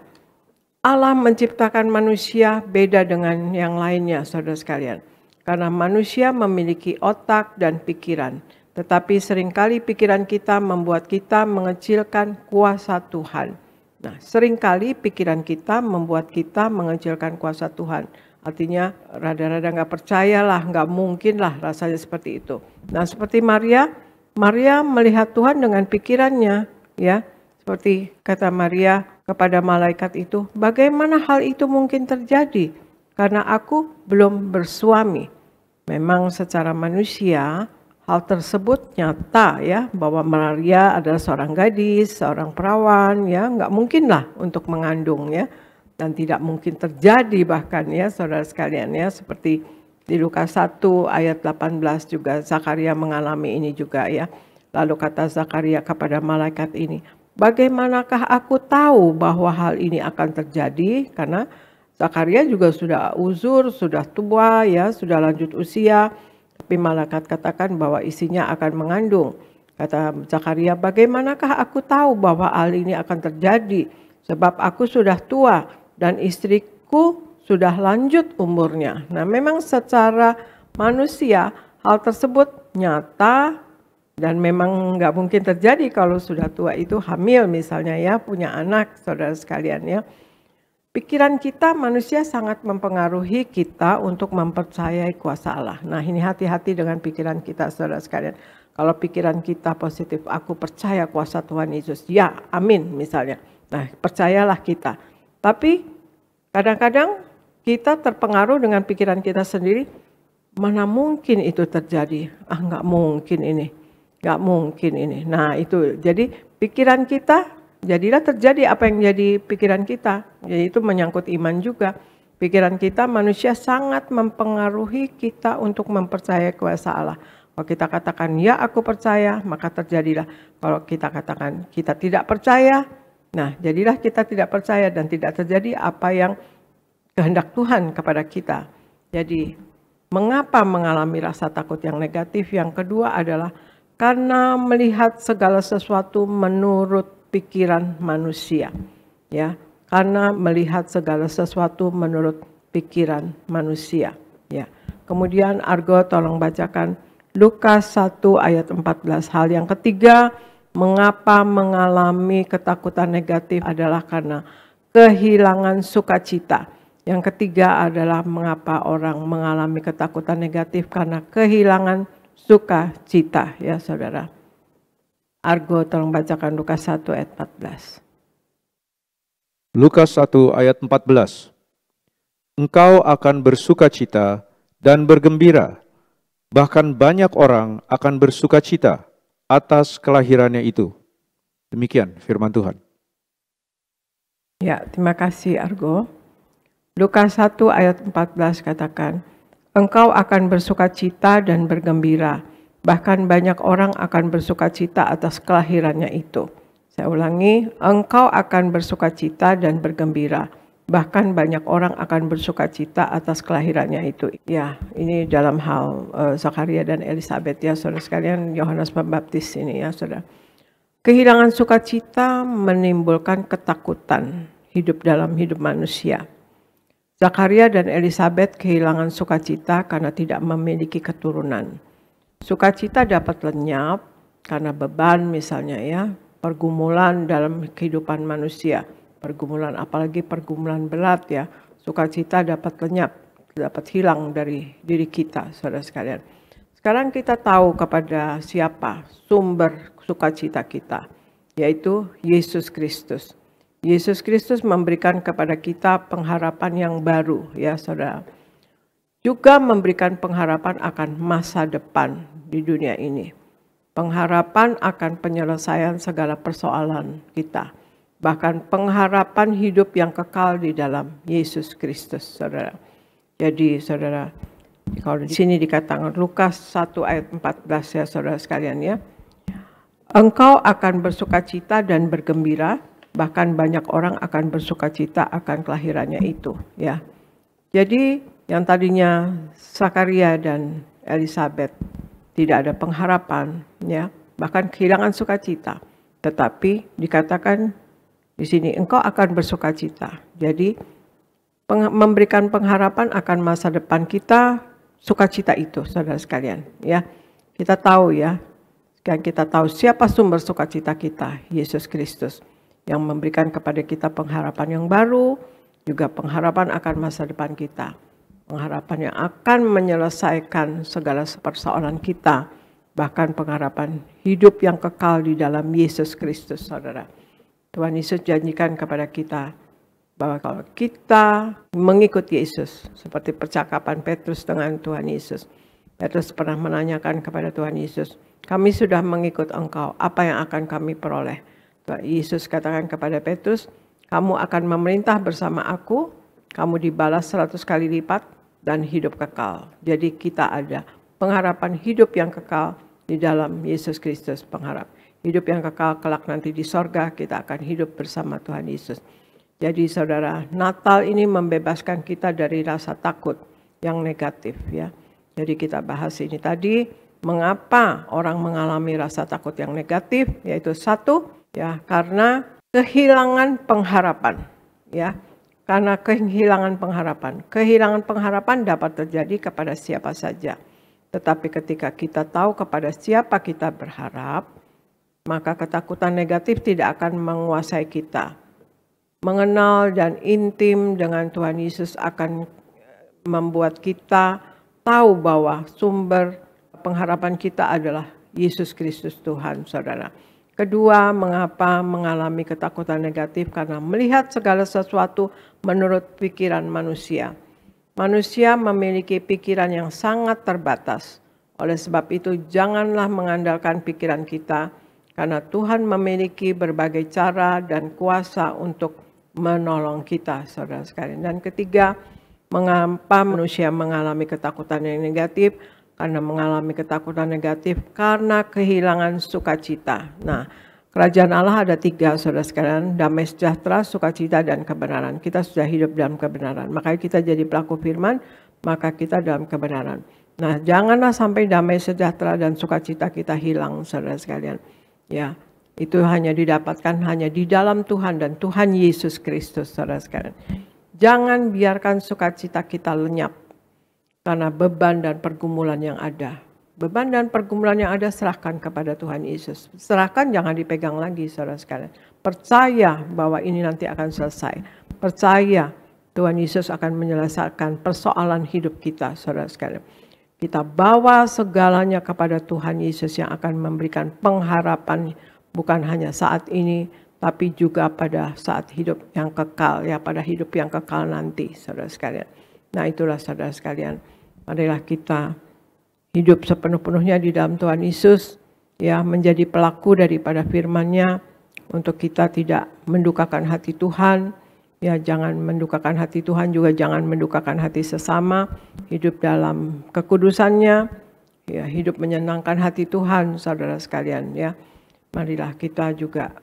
Allah menciptakan manusia beda dengan yang lainnya saudara sekalian. Karena manusia memiliki otak dan pikiran, tetapi seringkali pikiran kita membuat kita mengecilkan kuasa Tuhan. Nah, seringkali pikiran kita membuat kita mengecilkan kuasa Tuhan. Artinya rada-rada nggak percayalah, nggak mungkin lah rasanya seperti itu. Nah, seperti Maria melihat Tuhan dengan pikirannya, ya, seperti kata Maria kepada malaikat itu, bagaimana hal itu mungkin terjadi? Karena aku belum bersuami. Memang secara manusia hal tersebut nyata ya, bahwa Maria adalah seorang gadis, seorang perawan ya, nggak mungkin lah untuk mengandung ya, dan tidak mungkin terjadi bahkan ya saudara sekalian ya, seperti di Lukas 1 ayat 18 juga Zakaria mengalami ini juga ya. Lalu kata Zakaria kepada malaikat ini, bagaimanakah aku tahu bahwa hal ini akan terjadi? Karena Zakaria juga sudah uzur, sudah tua ya, sudah lanjut usia. Tapi malaikat katakan bahwa istrinya akan mengandung. Kata Zakaria, bagaimanakah aku tahu bahwa hal ini akan terjadi? Sebab aku sudah tua dan istriku sudah lanjut umurnya. Nah memang secara manusia hal tersebut nyata dan memang nggak mungkin terjadi kalau sudah tua itu hamil misalnya ya, punya anak saudara sekalian ya. Pikiran kita manusia sangat mempengaruhi kita untuk mempercayai kuasa Allah. Nah ini hati-hati dengan pikiran kita saudara sekalian. Kalau pikiran kita positif, aku percaya kuasa Tuhan Yesus. Ya amin misalnya. Nah percayalah kita. Tapi Kadang-kadang kita terpengaruh dengan pikiran kita sendiri, mana mungkin itu terjadi, nggak mungkin ini, nggak mungkin ini. Nah itu, jadi pikiran kita, jadilah terjadi apa yang jadi pikiran kita. Jadi itu menyangkut iman juga. Pikiran kita, manusia sangat mempengaruhi kita untuk mempercayai kuasa Allah. Kalau kita katakan, ya aku percaya, maka terjadilah. Kalau kita katakan, kita tidak percaya, nah jadilah kita tidak percaya dan tidak terjadi apa yang kehendak Tuhan kepada kita. Jadi, mengapa mengalami rasa takut yang negatif? Yang kedua adalah karena melihat segala sesuatu menurut pikiran manusia. Ya, karena melihat segala sesuatu menurut pikiran manusia. Ya. Kemudian Argo tolong bacakan Lukas 1 ayat 14. Hal yang ketiga, mengapa mengalami ketakutan negatif adalah karena kehilangan sukacita. Yang ketiga adalah mengapa orang mengalami ketakutan negatif karena kehilangan sukacita, ya saudara. Argo tolong bacakan Lukas 1 ayat 14. Lukas 1 ayat 14. Engkau akan bersukacita dan bergembira, bahkan banyak orang akan bersukacita atas kelahirannya itu. Demikian firman Tuhan. Ya, terima kasih Argo. Lukas 1 ayat 14 katakan, engkau akan bersukacita dan bergembira, bahkan banyak orang akan bersukacita atas kelahirannya itu. Saya ulangi, engkau akan bersukacita dan bergembira, bahkan banyak orang akan bersukacita atas kelahirannya itu. Ya, ini dalam hal Zakaria dan Elisabet ya saudara sekalian, Yohanes Pembaptis ini ya saudara. Kehilangan sukacita menimbulkan ketakutan dalam hidup manusia. Zakaria dan Elisabet kehilangan sukacita karena tidak memiliki keturunan. Sukacita dapat lenyap karena beban misalnya ya, pergumulan dalam kehidupan manusia. Pergumulan, apalagi pergumulan berat ya, sukacita dapat lenyap, dapat hilang dari diri kita, saudara sekalian. Sekarang kita tahu kepada siapa sumber sukacita kita, yaitu Yesus Kristus. Yesus Kristus memberikan kepada kita pengharapan yang baru, ya saudara. Juga memberikan pengharapan akan masa depan di dunia ini. Pengharapan akan penyelesaian segala persoalan kita. Bahkan pengharapan hidup yang kekal di dalam Yesus Kristus, saudara. Jadi, saudara, kalau di sini dikatakan Lukas 1 ayat 14 ya, saudara sekalian ya. Engkau akan bersukacita dan bergembira, bahkan banyak orang akan bersukacita akan kelahirannya itu, ya. Jadi, yang tadinya Zakaria dan Elisabet tidak ada pengharapan, ya, bahkan kehilangan sukacita, tetapi dikatakan di sini engkau akan bersukacita. Jadi memberikan pengharapan akan masa depan kita, sukacita itu, saudara sekalian. Ya, kita tahu ya, kita tahu siapa sumber sukacita kita, Yesus Kristus, yang memberikan kepada kita pengharapan yang baru, juga pengharapan akan masa depan kita, pengharapan yang akan menyelesaikan segala persoalan kita, bahkan pengharapan hidup yang kekal di dalam Yesus Kristus, saudara. Tuhan Yesus janjikan kepada kita bahwa kalau kita mengikuti Yesus, seperti percakapan Petrus dengan Tuhan Yesus. Petrus pernah menanyakan kepada Tuhan Yesus, kami sudah mengikut engkau, apa yang akan kami peroleh? Tuhan Yesus katakan kepada Petrus, kamu akan memerintah bersama aku, kamu dibalas 100 kali lipat, dan hidup kekal. Jadi kita ada pengharapan hidup yang kekal di dalam Yesus Kristus, pengharap. Hidup yang kekal kelak nanti di sorga, kita akan hidup bersama Tuhan Yesus. Jadi saudara, Natal ini membebaskan kita dari rasa takut yang negatif ya. Jadi kita bahas ini tadi, mengapa orang mengalami rasa takut yang negatif, yaitu satu, ya karena kehilangan pengharapan. Ya, karena kehilangan pengharapan. Kehilangan pengharapan dapat terjadi kepada siapa saja. Tetapi ketika kita tahu kepada siapa kita berharap, maka ketakutan negatif tidak akan menguasai kita. Mengenal dan intim dengan Tuhan Yesus akan membuat kita tahu bahwa sumber pengharapan kita adalah Yesus Kristus Tuhan, saudara. Kedua, mengapa mengalami ketakutan negatif? Karena melihat segala sesuatu menurut pikiran manusia. Manusia memiliki pikiran yang sangat terbatas. Oleh sebab itu, janganlah mengandalkan pikiran kita, karena Tuhan memiliki berbagai cara dan kuasa untuk menolong kita, saudara sekalian. Dan ketiga, mengapa manusia mengalami ketakutan yang negatif? Karena mengalami ketakutan negatif karena kehilangan sukacita. Nah, kerajaan Allah ada 3, saudara sekalian, damai sejahtera, sukacita, dan kebenaran. Kita sudah hidup dalam kebenaran, makanya kita jadi pelaku firman, maka kita dalam kebenaran. Nah, janganlah sampai damai sejahtera dan sukacita kita hilang, saudara sekalian. Ya, itu hanya didapatkan hanya di dalam Tuhan dan Tuhan Yesus Kristus, saudara sekalian. Jangan biarkan sukacita kita lenyap karena beban dan pergumulan yang ada. Beban dan pergumulan yang ada serahkan kepada Tuhan Yesus. Serahkan, jangan dipegang lagi, saudara sekalian. Percaya bahwa ini nanti akan selesai. Percaya Tuhan Yesus akan menyelesaikan persoalan hidup kita, saudara sekalian. Kita bawa segalanya kepada Tuhan Yesus yang akan memberikan pengharapan bukan hanya saat ini, tapi juga pada saat hidup yang kekal, ya, pada hidup yang kekal nanti, saudara sekalian. Nah, itulah saudara sekalian, marilah kita hidup sepenuh-penuhnya di dalam Tuhan Yesus, ya, menjadi pelaku daripada firman-Nya, untuk kita tidak mendukakan hati Tuhan, ya, jangan mendukakan hati Tuhan, juga jangan mendukakan hati sesama, hidup dalam kekudusan-Nya, ya, hidup menyenangkan hati Tuhan, saudara sekalian, ya. Marilah kita juga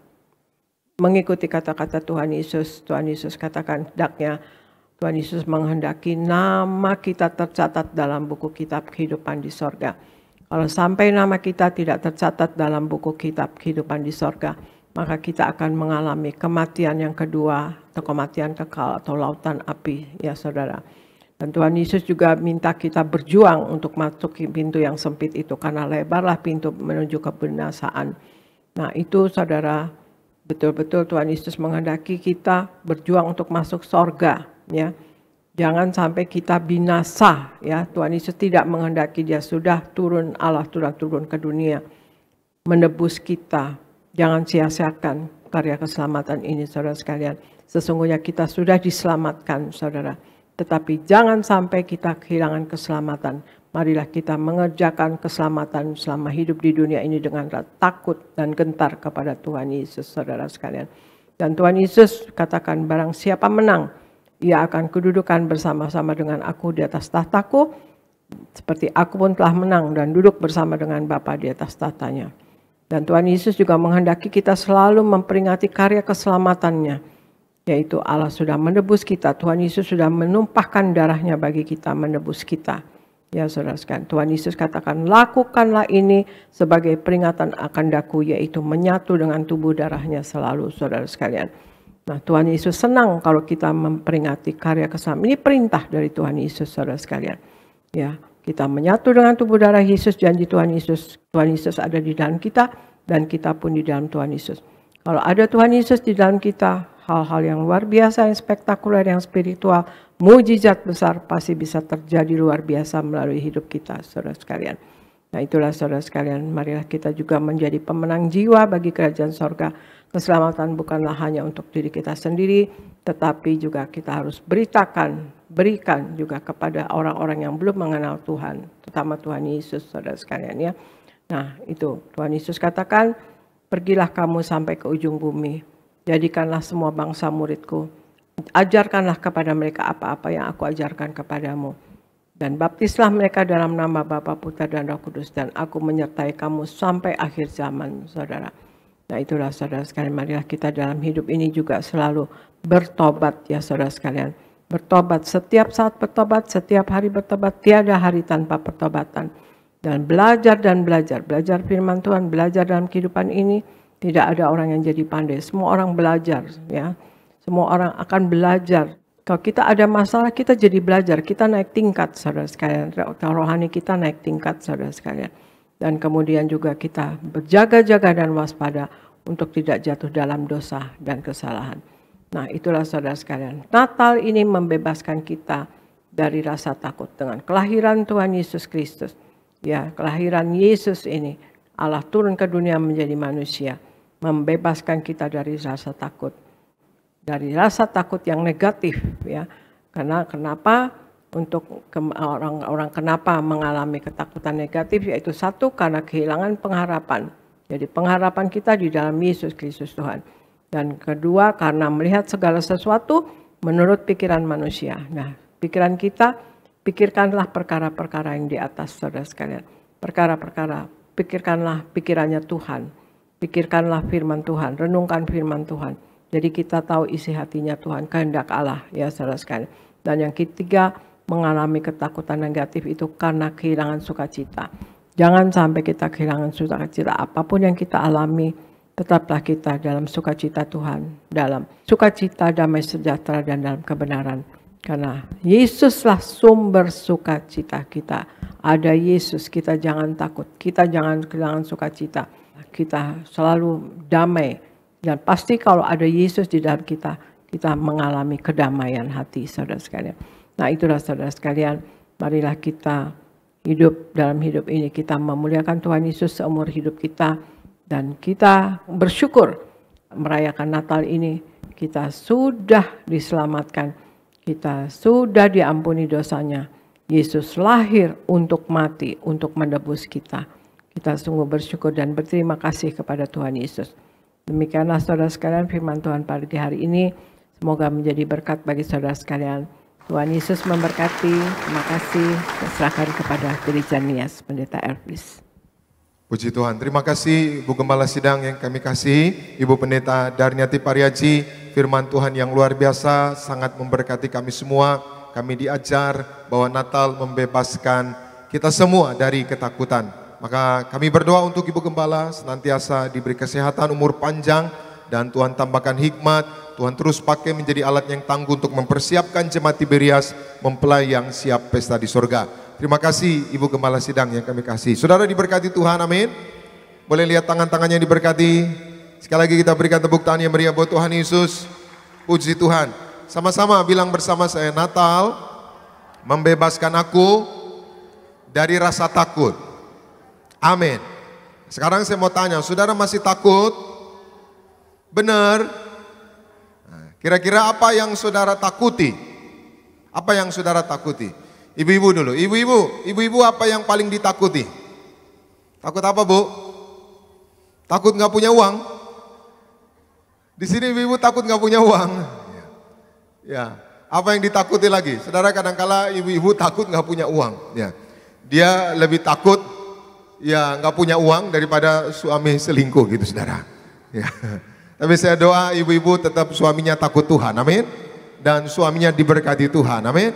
mengikuti kata-kata Tuhan Yesus. Tuhan Yesus katakan hendaknya Tuhan Yesus menghendaki nama kita tercatat dalam buku kitab kehidupan di sorga. Kalau sampai nama kita tidak tercatat dalam buku kitab kehidupan di sorga, maka kita akan mengalami kematian yang kedua, atau kematian kekal, atau lautan api, ya saudara. Dan Tuhan Yesus juga minta kita berjuang untuk masuk pintu yang sempit itu, karena lebarlah pintu menuju kebinasaan. Nah, itu saudara, betul-betul Tuhan Yesus menghendaki kita berjuang untuk masuk sorga, ya. Jangan sampai kita binasa, ya. Tuhan Yesus tidak menghendaki, Dia sudah turun, Allah sudah turun ke dunia menebus kita. Jangan sia-siakan karya keselamatan ini, saudara sekalian. Sesungguhnya kita sudah diselamatkan, saudara. Tetapi jangan sampai kita kehilangan keselamatan. Marilah kita mengerjakan keselamatan selama hidup di dunia ini dengan takut dan gentar kepada Tuhan Yesus, saudara sekalian. Dan Tuhan Yesus katakan, barang siapa menang, ia akan kedudukan bersama-sama dengan aku di atas tahtaku, seperti aku pun telah menang dan duduk bersama dengan Bapa di atas tahtanya. Dan Tuhan Yesus juga menghendaki kita selalu memperingati karya keselamatannya, yaitu Allah sudah menebus kita. Tuhan Yesus sudah menumpahkan darahnya bagi kita, menebus kita. Ya saudara sekalian, Tuhan Yesus katakan, lakukanlah ini sebagai peringatan akan daku, yaitu menyatu dengan tubuh darahnya selalu, saudara sekalian. Nah, Tuhan Yesus senang kalau kita memperingati karya keselamatan. Ini perintah dari Tuhan Yesus, saudara sekalian. Ya, kita menyatu dengan tubuh darah Yesus, janji Tuhan Yesus. Tuhan Yesus ada di dalam kita dan kita pun di dalam Tuhan Yesus. Kalau ada Tuhan Yesus di dalam kita, hal-hal yang luar biasa, yang spektakuler, yang spiritual, mujizat besar pasti bisa terjadi luar biasa melalui hidup kita, saudara sekalian. Nah, itulah saudara sekalian, marilah kita juga menjadi pemenang jiwa bagi kerajaan sorga. Keselamatan bukanlah hanya untuk diri kita sendiri, tetapi juga kita harus berikan juga kepada orang-orang yang belum mengenal Tuhan, terutama Tuhan Yesus, saudara sekalian, ya. Nah, itu Tuhan Yesus katakan, pergilah kamu sampai ke ujung bumi, jadikanlah semua bangsa muridku, ajarkanlah kepada mereka apa-apa yang aku ajarkan kepadamu, dan baptislah mereka dalam nama Bapa, Putra, dan Roh Kudus, dan aku menyertai kamu sampai akhir zaman, saudara. Nah, itulah saudara sekalian, marilah kita dalam hidup ini juga selalu bertobat, ya saudara sekalian. Bertobat, setiap saat bertobat, setiap hari bertobat, tiada hari tanpa pertobatan. Dan belajar, belajar firman Tuhan, belajar dalam kehidupan ini. Tidak ada orang yang jadi pandai, semua orang belajar, ya. Semua orang akan belajar. Kalau kita ada masalah, kita jadi belajar, kita naik tingkat, saudara sekalian. Rohani kita naik tingkat, saudara sekalian. Dan kemudian juga kita berjaga-jaga dan waspada untuk tidak jatuh dalam dosa dan kesalahan. Nah, itulah saudara sekalian. Natal ini membebaskan kita dari rasa takut dengan kelahiran Tuhan Yesus Kristus. Ya, kelahiran Yesus ini, Allah turun ke dunia menjadi manusia. membebaskan kita dari rasa takut. Dari rasa takut yang negatif ya. Karena kenapa untuk orang-orang kenapa mengalami ketakutan negatif, yaitu satu karena kehilangan pengharapan. Jadi pengharapan kita di dalam Yesus Kristus Tuhan. Dan kedua karena melihat segala sesuatu menurut pikiran manusia. Nah, pikiran kita, pikirkanlah perkara-perkara yang di atas, saudara sekalian. Perkara-perkara, pikirkanlah pikirannya Tuhan. Pikirkanlah firman Tuhan, renungkan firman Tuhan. Jadi kita tahu isi hatinya Tuhan, kehendak Allah ya saudara sekalian. Dan yang ketiga, mengalami ketakutan negatif itu karena kehilangan sukacita. Jangan sampai kita kehilangan sukacita. Apapun yang kita alami, tetaplah kita dalam sukacita Tuhan. Dalam sukacita, damai sejahtera, dan dalam kebenaran. Karena Yesuslah sumber sukacita kita. Ada Yesus, kita jangan takut. Kita jangan kehilangan sukacita. Kita selalu damai. Dan pasti kalau ada Yesus di dalam kita, kita mengalami kedamaian hati, saudara sekalian. Nah itulah saudara sekalian, marilah kita hidup dalam hidup ini, kita memuliakan Tuhan Yesus seumur hidup kita. Dan kita bersyukur merayakan Natal ini, kita sudah diselamatkan, kita sudah diampuni dosanya. Yesus lahir untuk mati, untuk menebus kita. Kita sungguh bersyukur dan berterima kasih kepada Tuhan Yesus. Demikianlah saudara sekalian firman Tuhan pagi hari ini. Semoga menjadi berkat bagi saudara sekalian. Tuhan Yesus memberkati. Terima kasih. Serahkan kepada Gereja Nias, Pendeta Elvis. Puji Tuhan. Terima kasih Ibu Gembala Sidang yang kami kasih, Ibu Pendeta Darniati Pariaji. Firman Tuhan yang luar biasa sangat memberkati kami semua. Kami diajar bahwa Natal membebaskan kita semua dari ketakutan. Maka kami berdoa untuk Ibu Gembala senantiasa diberi kesehatan, umur panjang, dan Tuhan tambahkan hikmat. Tuhan terus pakai menjadi alat yang tangguh untuk mempersiapkan jemaat Tiberias, mempelai yang siap pesta di sorga. Terima kasih Ibu Gembala Sidang yang kami kasih. Saudara diberkati Tuhan, amin. Boleh lihat tangan-tangannya diberkati. Sekali lagi kita berikan tepuk tangan yang meriah buat Tuhan Yesus. Puji Tuhan. Sama-sama bilang bersama saya, Natal membebaskan aku dari rasa takut. Amin. Sekarang saya mau tanya, saudara masih takut? Benar? Kira-kira apa yang saudara takuti? Apa yang saudara takuti? Ibu-ibu dulu, ibu-ibu apa yang paling ditakuti? Takut apa, Bu? Takut nggak punya uang? Di sini ibu-ibu takut nggak punya uang. Ya, apa yang ditakuti lagi? Saudara kadang-kala ibu-ibu takut nggak punya uang. Ya, dia lebih takut ya nggak punya uang daripada suami selingkuh gitu, saudara. Ya. Tapi saya doa ibu-ibu tetap suaminya takut Tuhan, amin. Dan suaminya diberkati Tuhan, amin.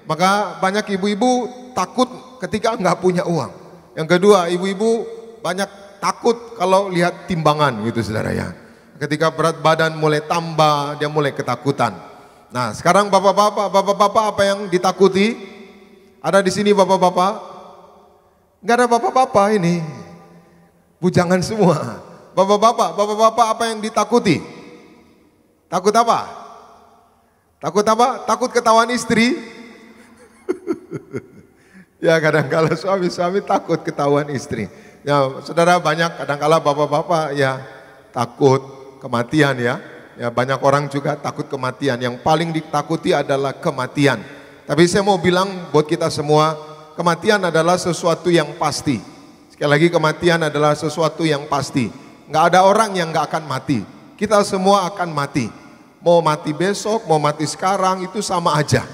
Maka banyak ibu-ibu takut ketika nggak punya uang. Yang kedua, ibu-ibu banyak takut kalau lihat timbangan gitu, saudara ya. Ketika berat badan mulai tambah, dia mulai ketakutan. Nah sekarang bapak-bapak apa yang ditakuti? Ada di sini bapak-bapak? Nggak ada bapak-bapak ini. Bujangan semua. Bapak-bapak apa yang ditakuti? Takut apa? Takut apa? Takut ketahuan istri? Ya kadang-kala suami-suami takut ketahuan istri. Ya saudara banyak kadang-kala bapak-bapak ya takut kematian ya. Ya banyak orang juga takut kematian. Yang paling ditakuti adalah kematian. Tapi saya mau bilang buat kita semua, kematian adalah sesuatu yang pasti. Sekali lagi kematian adalah sesuatu yang pasti. Nggak ada orang yang nggak akan mati. Kita semua akan mati. Mau mati besok, mau mati sekarang itu sama aja.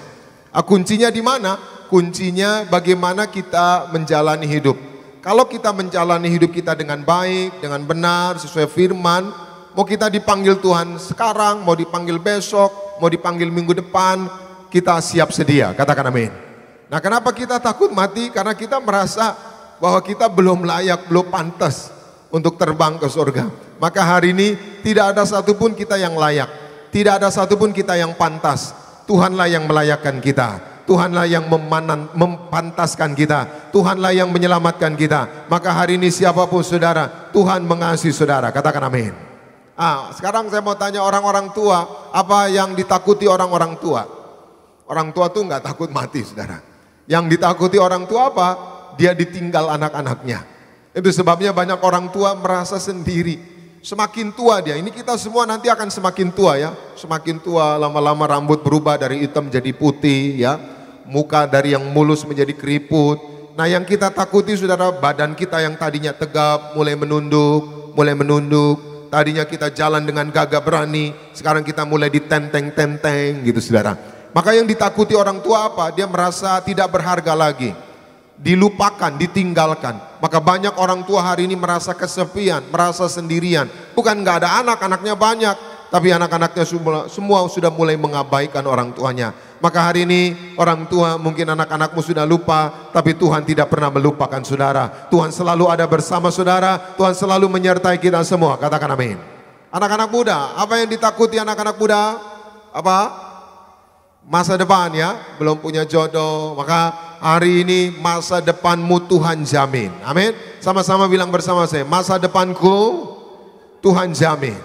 Kuncinya di mana? Kuncinya bagaimana kita menjalani hidup. Kalau kita menjalani hidup kita dengan baik, dengan benar, sesuai firman, mau kita dipanggil Tuhan sekarang, mau dipanggil besok, mau dipanggil minggu depan, kita siap sedia. Katakan amin. Nah kenapa kita takut mati? Karena kita merasa bahwa kita belum layak, belum pantas untuk terbang ke surga. Maka hari ini tidak ada satupun kita yang layak. Tidak ada satupun kita yang pantas. Tuhanlah yang melayakkan kita. Tuhanlah yang mempantaskan kita. Tuhanlah yang menyelamatkan kita. Maka hari ini siapapun saudara, Tuhan mengasihi saudara. Katakan amin. Sekarang saya mau tanya orang-orang tua, apa yang ditakuti orang-orang tua? Orang tua tuh nggak takut mati, saudara. Yang ditakuti orang tua apa? Dia ditinggal anak-anaknya. Itu sebabnya banyak orang tua merasa sendiri. semakin tua dia. Ini kita semua nanti akan semakin tua ya. Semakin tua lama-lama rambut berubah dari hitam jadi putih ya. Muka dari yang mulus menjadi keriput. Nah yang kita takuti saudara, badan kita yang tadinya tegap mulai menunduk. Tadinya kita jalan dengan gagah berani, sekarang kita mulai ditenteng-tenteng gitu saudara. Maka yang ditakuti orang tua apa? Dia merasa tidak berharga lagi. Dilupakan, ditinggalkan. Maka banyak orang tua hari ini merasa kesepian, merasa sendirian. Bukan nggak ada anak, anaknya banyak, tapi anak-anaknya semua sudah mulai mengabaikan orang tuanya. Maka hari ini orang tua mungkin anak-anakmu sudah lupa, tapi Tuhan tidak pernah melupakan saudara. Tuhan selalu ada bersama saudara, Tuhan selalu menyertai kita semua. Katakan amin. Anak-anak muda, apa yang ditakuti anak-anak muda? Apa? Masa depan ya, belum punya jodoh. Maka hari ini masa depanmu Tuhan jamin. Amin. Sama-sama bilang bersama saya, masa depanku Tuhan jamin.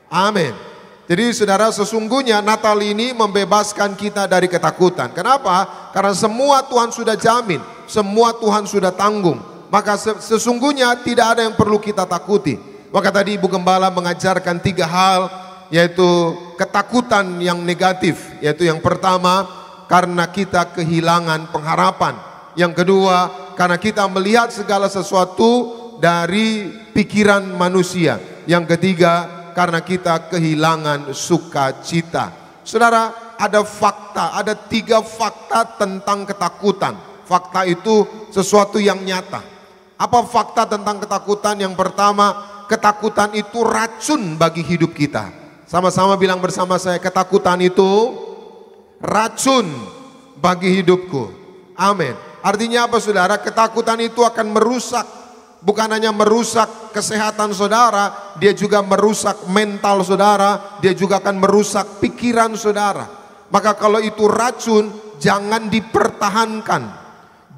Amin. Jadi saudara, sesungguhnya Natal ini membebaskan kita dari ketakutan. Kenapa? Karena semua Tuhan sudah jamin, semua Tuhan sudah tanggung. Maka sesungguhnya tidak ada yang perlu kita takuti. Maka tadi Ibu Gembala mengajarkan 3 hal, yaitu ketakutan yang negatif. Yaitu yang pertama, karena kita kehilangan pengharapan. Yang kedua, karena kita melihat segala sesuatu dari pikiran manusia. Yang ketiga, karena kita kehilangan sukacita. Saudara, ada fakta, ada 3 fakta tentang ketakutan. Fakta itu sesuatu yang nyata. Apa fakta tentang ketakutan? Yang pertama, ketakutan itu racun bagi hidup kita. Sama-sama bilang bersama saya, ketakutan itu racun bagi hidupku. Amin. Artinya apa saudara? Ketakutan itu akan merusak. Bukan hanya merusak kesehatan saudara, dia juga merusak mental saudara, dia juga akan merusak pikiran saudara. Maka kalau itu racun, jangan dipertahankan,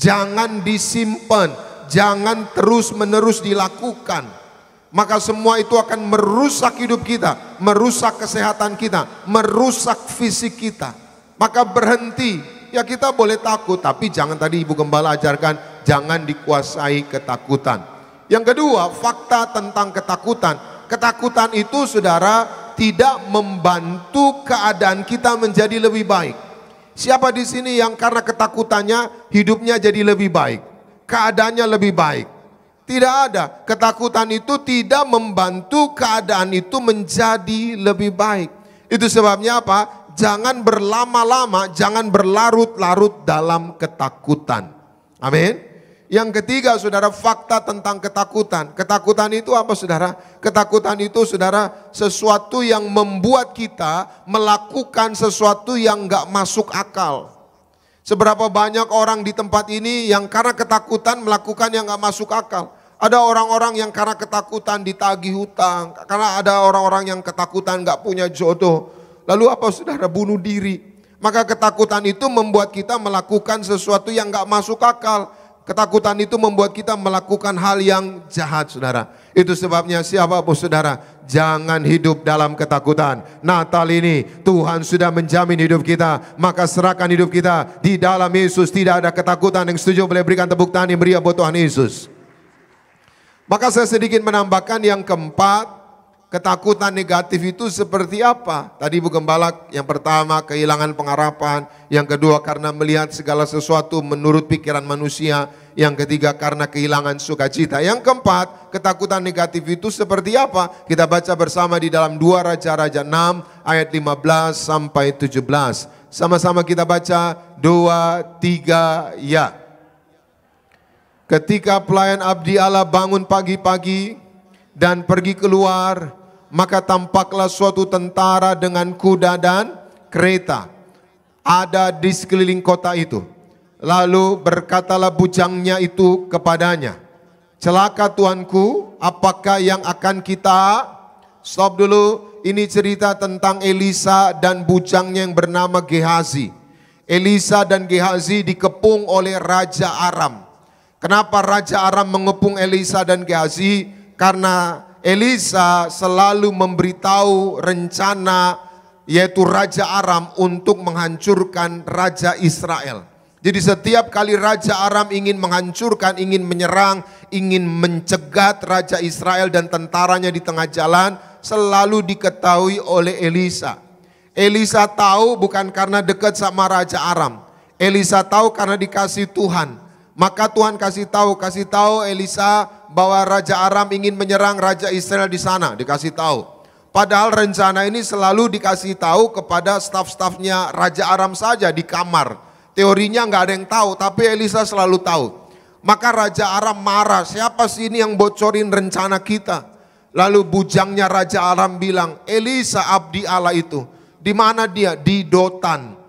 jangan disimpan, jangan terus-menerus dilakukan. Maka semua itu akan merusak hidup kita, merusak kesehatan kita, merusak fisik kita. Maka berhenti. Ya kita boleh takut, tapi jangan, tadi Ibu Gembala ajarkan, jangan dikuasai ketakutan. Yang kedua, fakta tentang ketakutan. Ketakutan itu saudara tidak membantu keadaan kita menjadi lebih baik. Siapa di sini yang karena ketakutannya hidupnya jadi lebih baik, keadaannya lebih baik? Tidak ada. Ketakutan itu tidak membantu keadaan itu menjadi lebih baik. Itu sebabnya apa? Jangan berlama-lama, jangan berlarut-larut dalam ketakutan. Amin. Yang ketiga saudara, fakta tentang ketakutan. Ketakutan itu apa saudara? Ketakutan itu saudara sesuatu yang membuat kita melakukan sesuatu yang gak masuk akal. Seberapa banyak orang di tempat ini yang karena ketakutan melakukan yang gak masuk akal. Ada orang-orang yang karena ketakutan ditagih hutang. Karena ada orang-orang yang ketakutan gak punya jodoh. Lalu apa saudara? Bunuh diri. Maka ketakutan itu membuat kita melakukan sesuatu yang gak masuk akal. Ketakutan itu membuat kita melakukan hal yang jahat saudara. Itu sebabnya siapapun saudara, jangan hidup dalam ketakutan. Natal ini Tuhan sudah menjamin hidup kita. Maka serahkan hidup kita di dalam Yesus. Tidak ada ketakutan. Yang setuju boleh berikan tepuk tangan yang meriah buat Tuhan Yesus. Maka saya sedikit menambahkan yang keempat. Ketakutan negatif itu seperti apa? Tadi Ibu Gembala yang pertama kehilangan pengharapan, yang kedua karena melihat segala sesuatu menurut pikiran manusia, yang ketiga karena kehilangan sukacita. Yang keempat, ketakutan negatif itu seperti apa? Kita baca bersama di dalam 2 Raja-Raja 6 ayat 15 sampai 17. Sama-sama kita baca 2, 3, ya. Ketika pelayan abdi Allah bangun pagi-pagi dan pergi keluar, maka tampaklah suatu tentara dengan kuda dan kereta ada di sekeliling kota itu. Lalu berkatalah bujangnya itu kepadanya, celaka tuanku, apakah yang akan kita... Stop dulu, ini cerita tentang Elisa dan bujangnya yang bernama Gehazi. Elisa dan Gehazi dikepung oleh Raja Aram. Kenapa Raja Aram mengepung Elisa dan Gehazi? Karena Elisa selalu memberitahu rencana yaitu Raja Aram untuk menghancurkan Raja Israel. Jadi setiap kali Raja Aram ingin menghancurkan, ingin menyerang, ingin mencegat Raja Israel dan tentaranya di tengah jalan, selalu diketahui oleh Elisa. Elisa tahu bukan karena dekat sama Raja Aram. Elisa tahu karena dikasih Tuhan. Maka Tuhan kasih tahu Elisa bahwa Raja Aram ingin menyerang Raja Israel di sana, dikasih tahu. Padahal rencana ini selalu dikasih tahu kepada staf-stafnya Raja Aram saja di kamar. Teorinya nggak ada yang tahu, tapi Elisa selalu tahu. Maka Raja Aram marah, siapa sih ini yang bocorin rencana kita? Lalu bujangnya Raja Aram bilang, Elisa abdi Allah itu, di mana dia? Di Dotan.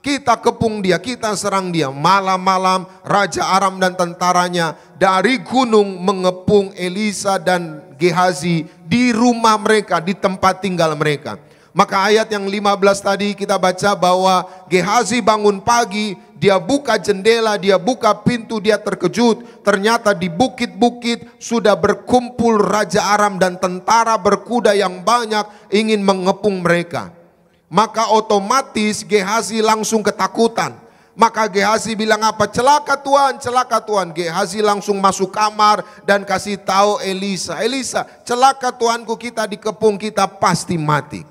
Kita kepung dia, kita serang dia. Malam-malam Raja Aram dan tentaranya dari gunung mengepung Elisa dan Gehazi di rumah mereka, di tempat tinggal mereka. Maka ayat yang 15 tadi kita baca bahwa Gehazi bangun pagi, dia buka jendela, dia buka pintu, dia terkejut. Ternyata di bukit-bukit sudah berkumpul Raja Aram dan tentara berkuda yang banyak ingin mengepung mereka. Maka otomatis Gehazi langsung ketakutan. Maka Gehazi bilang apa? Celaka Tuhan, celaka Tuhan. Gehazi langsung masuk kamar dan kasih tahu Elisa. Elisa, celaka Tuanku, kita dikepung, kita pasti mati.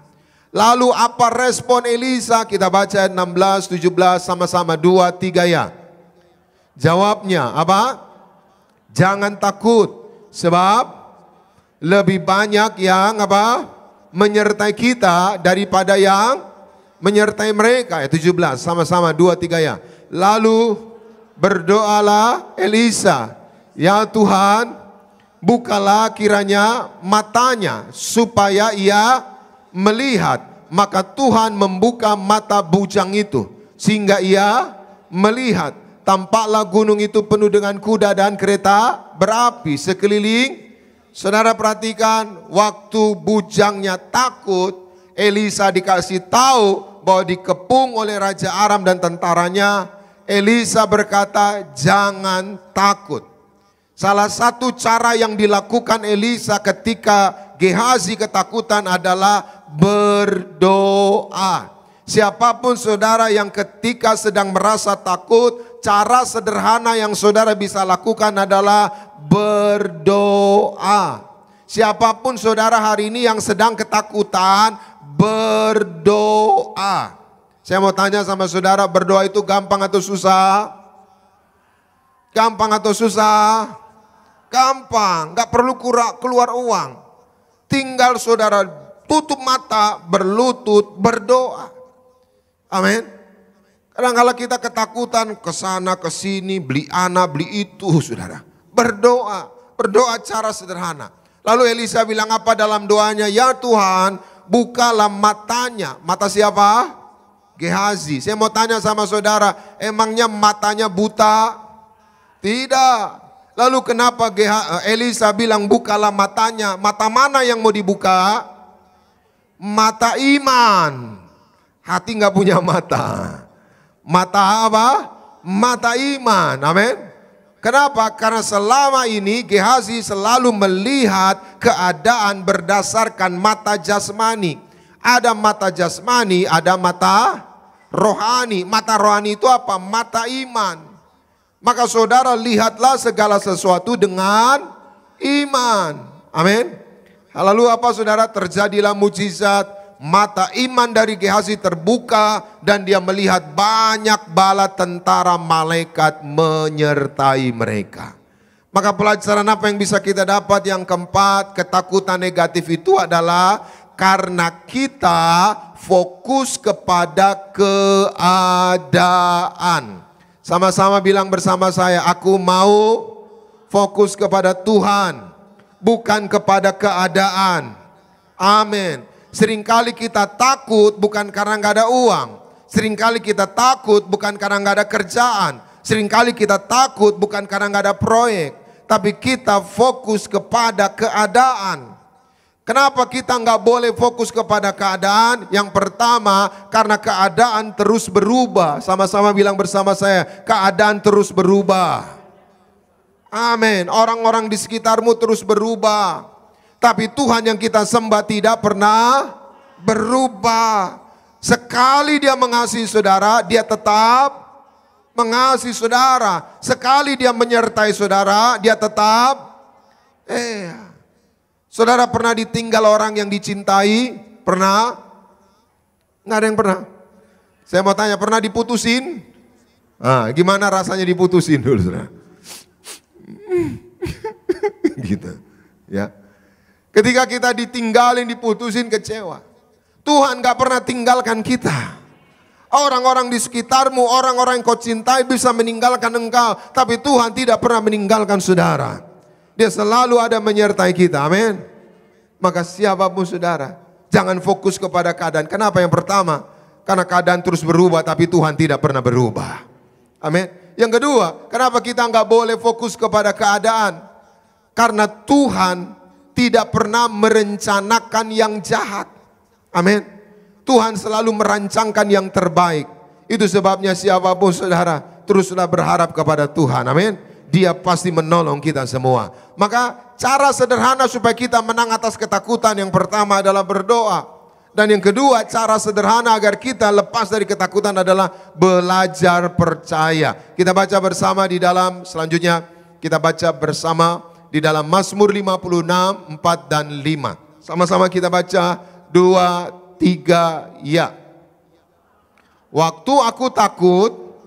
Lalu apa respon Elisa? Kita baca ayat 16, 17 sama-sama 2, 3 ya. Jawabnya apa? Jangan takut, sebab lebih banyak yang apa? Menyertai kita daripada yang menyertai mereka. Ayat 17 sama-sama 2, 3 ya. Lalu berdoalah Elisa, ya Tuhan, bukalah kiranya matanya supaya ia melihat. Maka Tuhan membuka mata bujang itu sehingga ia melihat. Tampaklah gunung itu penuh dengan kuda dan kereta berapi sekeliling. Saudara perhatikan, waktu bujangnya takut, Elisa dikasih tahu bahwa dikepung oleh Raja Aram dan tentaranya. Elisa berkata, jangan takut. Salah satu cara yang dilakukan Elisa ketika Gehazi ketakutan adalah berdoa. Siapapun saudara yang ketika sedang merasa takut, cara sederhana yang saudara bisa lakukan adalah berdoa. Siapapun saudara hari ini yang sedang ketakutan, berdoa. Saya mau tanya sama saudara, berdoa itu gampang atau susah? Gampang atau susah? Gampang, gak perlu keluar uang. Tinggal saudara tutup mata, berlutut, berdoa. Amin. Kadang-kala kita ketakutan kesana kesini, beli anak, beli itu, saudara. Berdoa, berdoa cara sederhana. Lalu Elisa bilang apa dalam doanya? Ya Tuhan, bukalah matanya. Mata siapa? Gehazi. Saya mau tanya sama saudara, emangnya matanya buta? Tidak. Lalu kenapa Elisa bilang bukalah matanya? Mata mana yang mau dibuka? Mata iman. Hati nggak punya mata. Mata apa? Mata iman. Amin. Kenapa? Karena selama ini Gehazi selalu melihat keadaan berdasarkan mata jasmani. Ada mata jasmani, ada mata rohani. Mata rohani itu apa? Mata iman. Maka saudara lihatlah segala sesuatu dengan iman. Amin. Lalu apa saudara? Terjadilah mujizat. Mata iman dari Gehazi terbuka dan dia melihat banyak bala tentara malaikat menyertai mereka. Maka pelajaran apa yang bisa kita dapat? Yang keempat, ketakutan negatif itu adalah karena kita fokus kepada keadaan. Sama-sama bilang bersama saya, aku mau fokus kepada Tuhan, bukan kepada keadaan. Amin. Seringkali kita takut bukan karena nggak ada uang. Seringkali kita takut bukan karena nggak ada kerjaan. Seringkali kita takut bukan karena nggak ada proyek. Tapi kita fokus kepada keadaan. Kenapa kita nggak boleh fokus kepada keadaan? Yang pertama, karena keadaan terus berubah. Sama-sama bilang bersama saya, keadaan terus berubah. Amin. Orang-orang di sekitarmu terus berubah. Tapi Tuhan yang kita sembah tidak pernah berubah. Sekali dia mengasihi saudara, dia tetap mengasihi saudara. Sekali dia menyertai saudara, dia tetap saudara pernah ditinggal orang yang dicintai? Pernah? Nggak ada yang pernah. Saya mau tanya, pernah diputusin? Gimana rasanya diputusin dulu, saudara? Gitu, ya. Ketika kita ditinggalin, diputusin, kecewa. Tuhan gak pernah tinggalkan kita. Orang-orang di sekitarmu, orang-orang yang kau cintai bisa meninggalkan engkau, tapi Tuhan tidak pernah meninggalkan saudara. Dia selalu ada menyertai kita, amin. Maka siapapun saudara, jangan fokus kepada keadaan. Kenapa? Yang pertama, karena keadaan terus berubah, tapi Tuhan tidak pernah berubah, amin. Yang kedua, kenapa kita nggak boleh fokus kepada keadaan? Karena Tuhan tidak pernah merencanakan yang jahat. Amin. Tuhan selalu merancangkan yang terbaik. Itu sebabnya siapapun saudara, teruslah berharap kepada Tuhan. Amin. Dia pasti menolong kita semua. Maka cara sederhana supaya kita menang atas ketakutan, yang pertama adalah berdoa. Dan yang kedua, cara sederhana agar kita lepas dari ketakutan adalah belajar percaya. Kita baca bersama di dalam, selanjutnya kita baca bersama di dalam Mazmur 56, 4 dan 5. Sama-sama kita baca, 2, 3, ya. Waktu aku takut,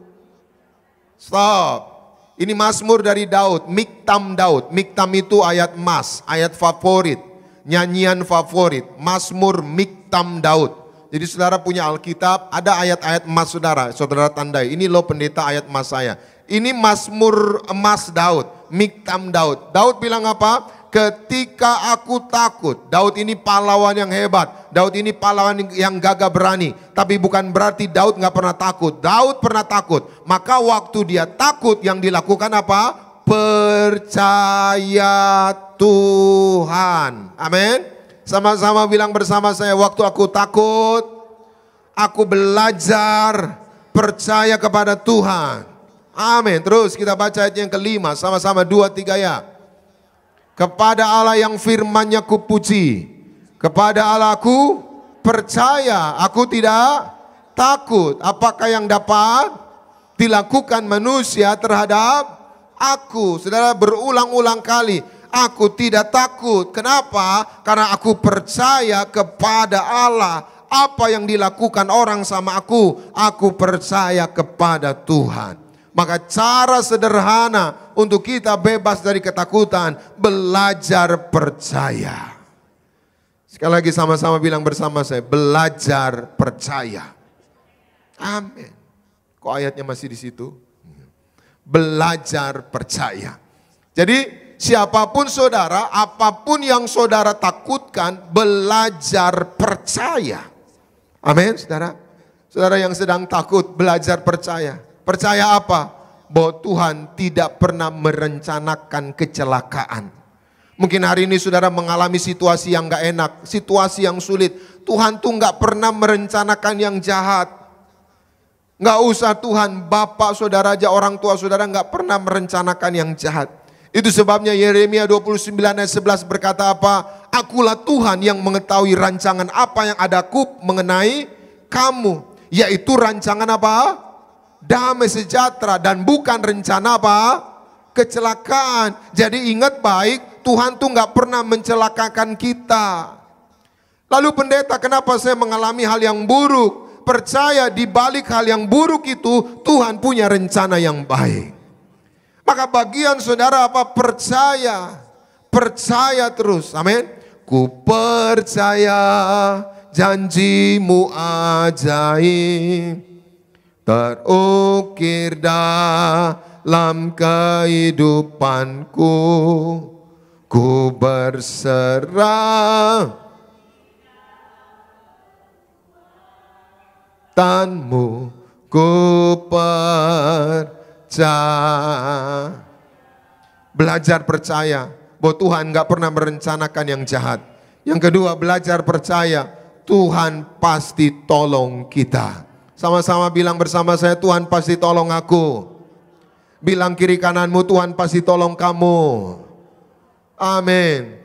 stop. Ini Mazmur dari Daud, Miktam Daud. Miktam itu ayat emas, ayat favorit, nyanyian favorit, Mazmur Miktam Daud. Jadi saudara punya Alkitab, ada ayat-ayat emas saudara, saudara tandai. Ini loh pendeta ayat emas saya. Ini Mazmur emas Daud, Miktam Daud. Daud bilang apa? Ketika aku takut. Daud ini pahlawan yang hebat. Daud ini pahlawan yang gagah berani. Tapi bukan berarti Daud nggak pernah takut. Daud pernah takut. Maka waktu dia takut, yang dilakukan apa? Percaya Tuhan. Amin. Sama-sama bilang bersama saya, waktu aku takut, aku belajar percaya kepada Tuhan. Amin. Terus kita baca ayat yang kelima, sama-sama 2, 3 ya. Kepada Allah yang firman-Nya kupuji, kepada Allahku percaya, aku tidak takut. Apakah yang dapat dilakukan manusia terhadap aku? Saudara, berulang-ulang kali, aku tidak takut. Kenapa? Karena aku percaya kepada Allah. Apa yang dilakukan orang sama aku percaya kepada Tuhan. Maka cara sederhana untuk kita bebas dari ketakutan, belajar percaya. Sekali lagi sama-sama bilang bersama saya, belajar percaya. Amin. Kok ayatnya masih di situ? Belajar percaya. Jadi siapapun saudara, apapun yang saudara takutkan, belajar percaya. Amin, saudara. Saudara yang sedang takut, belajar percaya. Percaya apa? Bahwa Tuhan tidak pernah merencanakan kecelakaan. Mungkin hari ini saudara mengalami situasi yang gak enak, situasi yang sulit. Tuhan tuh gak pernah merencanakan yang jahat. Gak usah Tuhan, bapak saudara aja, orang tua saudara gak pernah merencanakan yang jahat. Itu sebabnya Yeremia 29 ayat 11 berkata apa? Akulah Tuhan yang mengetahui rancangan apa yang adaku mengenai kamu. Yaitu rancangan apa? Damai sejahtera, dan bukan rencana apa? Kecelakaan. Jadi ingat baik, Tuhan tuh gak pernah mencelakakan kita. Lalu pendeta, kenapa saya mengalami hal yang buruk? Percaya di balik hal yang buruk itu Tuhan punya rencana yang baik. Maka bagian saudara apa? Percaya. Percaya terus. Amin. Ku percaya janjimu ajaib, terukir dalam kehidupanku. Ku berserah tanmu, ku percaya. Belajar percaya bahwa Tuhan gak pernah merencanakan yang jahat. Yang kedua, belajar percaya Tuhan pasti tolong kita. Sama-sama bilang bersama saya, Tuhan pasti tolong aku. Bilang kiri kananmu, Tuhan pasti tolong kamu. Amin.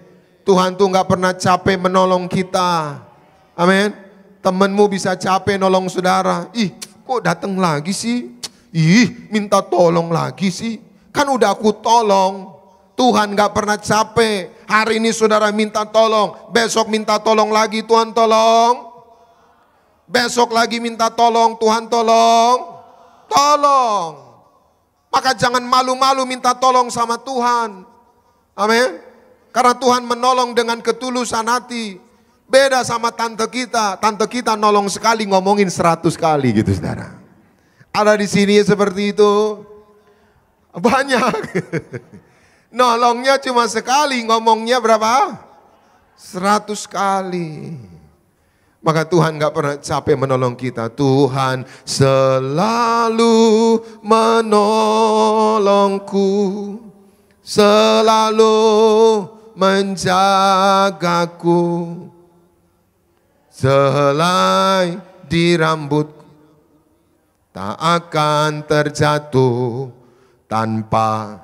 Tuhan tuh gak pernah capek menolong kita. Amin. Temenmu bisa capek nolong saudara. Ih, kok datang lagi sih? Ih, minta tolong lagi sih. Kan udah aku tolong. Tuhan gak pernah capek. Hari ini saudara minta tolong. Besok minta tolong lagi, Tuhan tolong. Besok lagi minta tolong, Tuhan tolong. Tolong. Maka jangan malu-malu minta tolong sama Tuhan. Amin. Karena Tuhan menolong dengan ketulusan hati. Beda sama tante kita. Tante kita nolong sekali ngomongin 100 kali gitu saudara. Ada di sini seperti itu? Banyak. Nolongnya cuma sekali, ngomongnya berapa? 100 kali. Maka Tuhan gak pernah capek menolong kita. Tuhan selalu menolongku, selalu menjagaku. Sehelai di rambutku tak akan terjatuh tanpa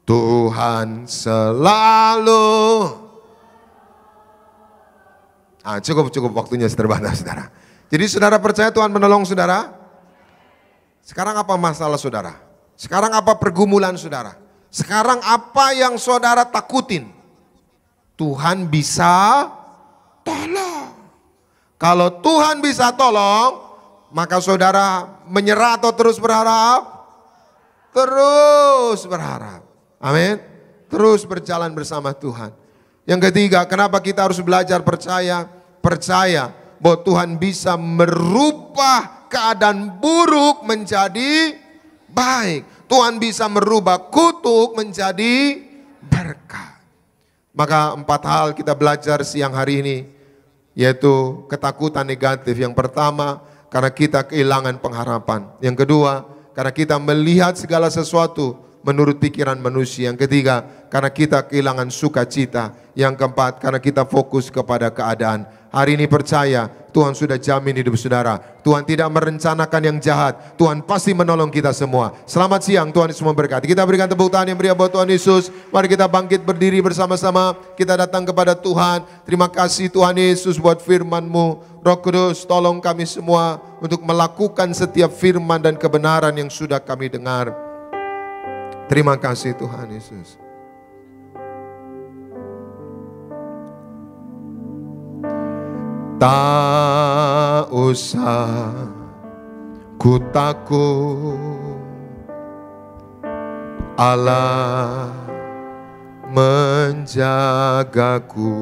Tuhan selalu. Cukup waktunya terbatas saudara. Jadi saudara percaya Tuhan menolong saudara? Sekarang apa masalah saudara? Sekarang apa pergumulan saudara? Sekarang apa yang saudara takutin? Tuhan bisa tolong. Kalau Tuhan bisa tolong, maka saudara menyerah atau terus berharap? Terus berharap. Amin. Terus berjalan bersama Tuhan. Yang ketiga, kenapa kita harus belajar percaya? Percaya bahwa Tuhan bisa merubah keadaan buruk menjadi baik. Tuhan bisa merubah kutuk menjadi berkat. Maka 4 hal kita belajar siang hari ini, yaitu ketakutan negatif. Yang pertama, karena kita kehilangan pengharapan. Yang kedua, karena kita melihat segala sesuatu menurut pikiran manusia. Yang ketiga, karena kita kehilangan sukacita. Yang keempat, karena kita fokus kepada keadaan. Hari ini percaya, Tuhan sudah jamin hidup saudara. Tuhan tidak merencanakan yang jahat. Tuhan pasti menolong kita semua. Selamat siang, Tuhan Yesus memberkati. Kita berikan tepuk tangan yang meriah buat Tuhan Yesus. Mari kita bangkit berdiri bersama-sama. Kita datang kepada Tuhan. Terima kasih Tuhan Yesus buat firman-Mu. Roh Kudus, tolong kami semua untuk melakukan setiap firman dan kebenaran yang sudah kami dengar. Terima kasih Tuhan Yesus. Tak usah ku takut, Allah menjagaku.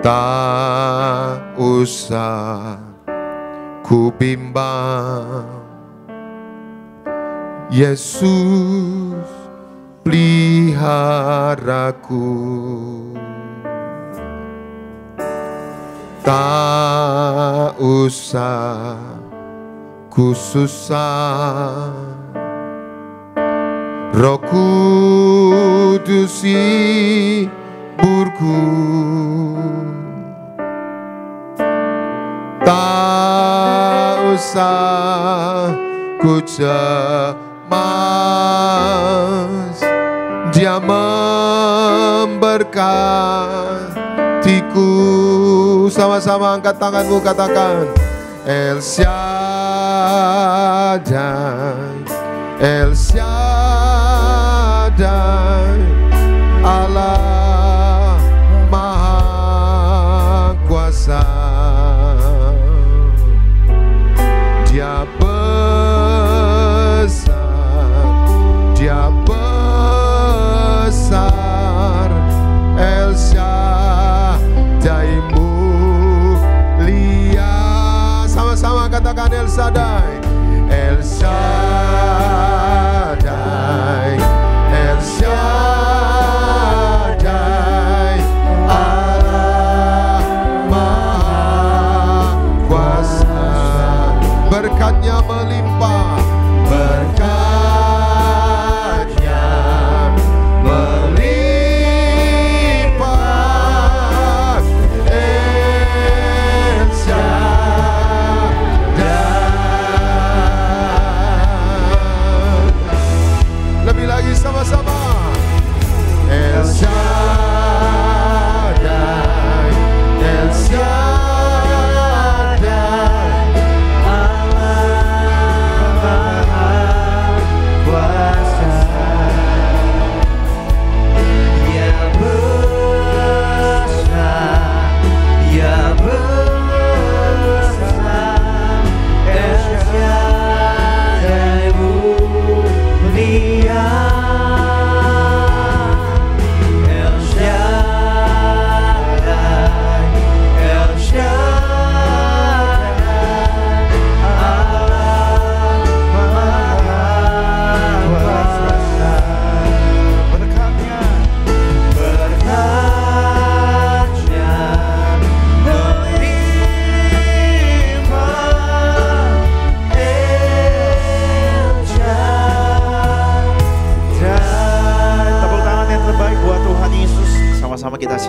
Tak usah ku bimbang, Yesus peliharaku. Tak usah ku susah, Roh Kudus hiburku. Tak usah ku cemas, Dia memberkatiku. Sama-sama angkat tanganmu, katakan El Shaddai, El Shaddai, Allah Maha Kuasa. Dia besar, Dia besar, El Shaddai mulia. Sama-sama katakan El Shaddai, El Shaddai, El Shaddai, Allah Maha Kuasa. Berkatnya melimpah, berkatnya melimpah. El Shaddai,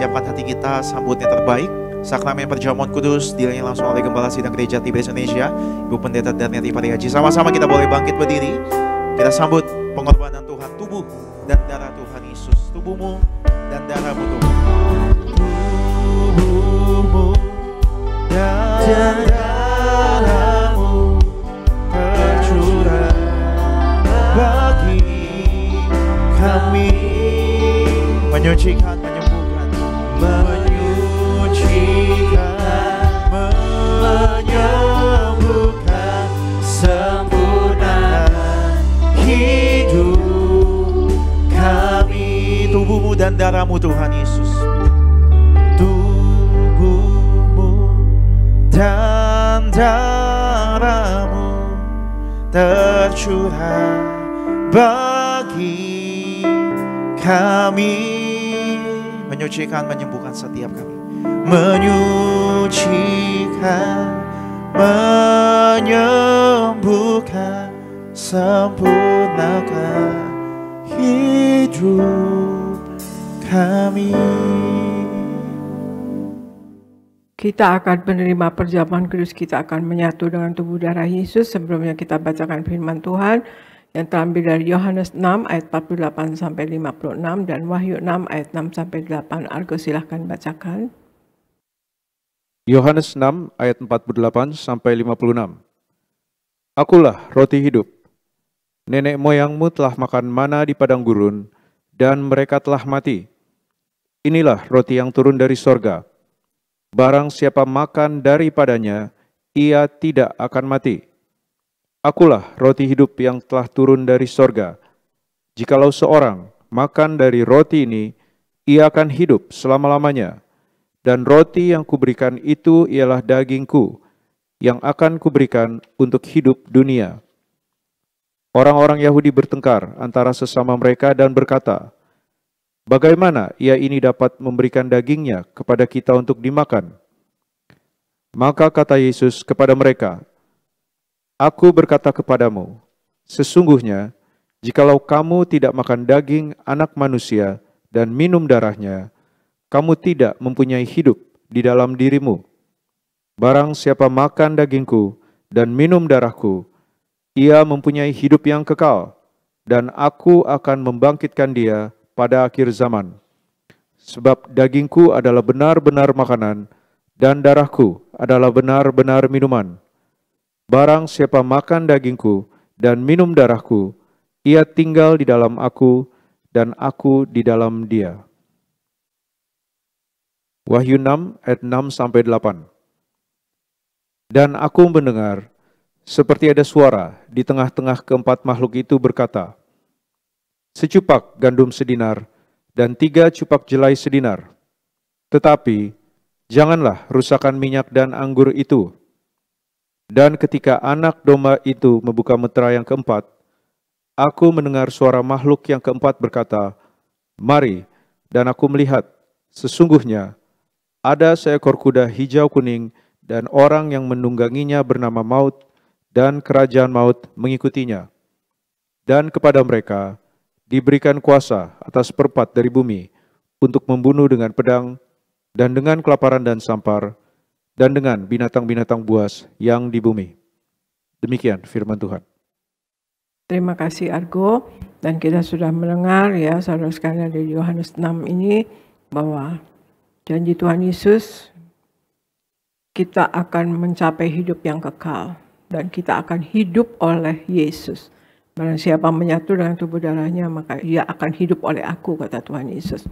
siapkan hati kita, sambut yang terbaik. Sakramen perjamuan kudus dilayani langsung oleh Gembala Sidang Gereja Tiberias Indonesia, Ibu Pendeta Darniati Pariaji. Sama-sama kita boleh bangkit berdiri. Kita sambut pengorbanan Tuhan, tubuh dan darah Tuhan Yesus. Tubuhmu dan darahmu Tuhan. Tubuhmu dan darahmu tercurah bagi kami, menyucikan, menyembuhkan, menyembuhkan, sempurnakan hidup kami. Tubuhmu dan darahmu Tuhan Yesus. Tubuhmu dan darahmu tercurah bagi kami, menyucikan, menyembuhkan setiap kami, menyucikan, menyembuhkan, sempurnakan hidup kami. Kita akan menerima perjamuan kudus, kita akan menyatu dengan tubuh darah Yesus. Sebelumnya kita bacakan firman Tuhan yang terambil dari Yohanes 6 ayat 48 sampai 56 dan Wahyu 6 ayat 6 sampai 8. Argo silahkan bacakan. Yohanes 6 ayat 48 sampai 56. Akulah roti hidup. Nenek moyangmu telah makan mana di padang gurun dan mereka telah mati. Inilah roti yang turun dari sorga. Barang siapa makan daripadanya, ia tidak akan mati. Akulah roti hidup yang telah turun dari sorga. Jikalau seorang makan dari roti ini, ia akan hidup selama-lamanya. Dan roti yang kuberikan itu ialah dagingku, yang akan kuberikan untuk hidup dunia. Orang-orang Yahudi bertengkar antara sesama mereka dan berkata, bagaimana ia ini dapat memberikan dagingnya kepada kita untuk dimakan? Maka kata Yesus kepada mereka, aku berkata kepadamu, sesungguhnya, jikalau kamu tidak makan daging anak manusia dan minum darahnya, kamu tidak mempunyai hidup di dalam dirimu. Barang siapa makan dagingku dan minum darahku, ia mempunyai hidup yang kekal, dan aku akan membangkitkan dia pada akhir zaman. Sebab dagingku adalah benar-benar makanan, dan darahku adalah benar-benar minuman. Barang siapa makan dagingku dan minum darahku, ia tinggal di dalam aku, dan aku di dalam dia. Wahyu 6 ayat 6 sampai 8. Dan aku mendengar, seperti ada suara di tengah-tengah keempat makhluk itu berkata, secupak gandum sedinar dan 3 cupak jelai sedinar. Tetapi janganlah rusakkan minyak dan anggur itu. Dan ketika anak domba itu membuka metera yang keempat, aku mendengar suara makhluk yang keempat berkata, mari, dan aku melihat, sesungguhnya ada seekor kuda hijau kuning dan orang yang menungganginya bernama Maut, dan kerajaan maut mengikutinya. Dan kepada mereka diberikan kuasa atas perpat dari bumi untuk membunuh dengan pedang dan dengan kelaparan dan sampar dan dengan binatang-binatang buas yang di bumi. Demikian firman Tuhan. Terima kasih Argo, dan kita sudah mendengar ya saudara sekalian dari Yohanes 6 ini bahwa janji Tuhan Yesus kita akan mencapai hidup yang kekal dan kita akan hidup oleh Yesus. Barang siapa menyatu dengan tubuh darahnya, maka ia akan hidup oleh aku, kata Tuhan Yesus.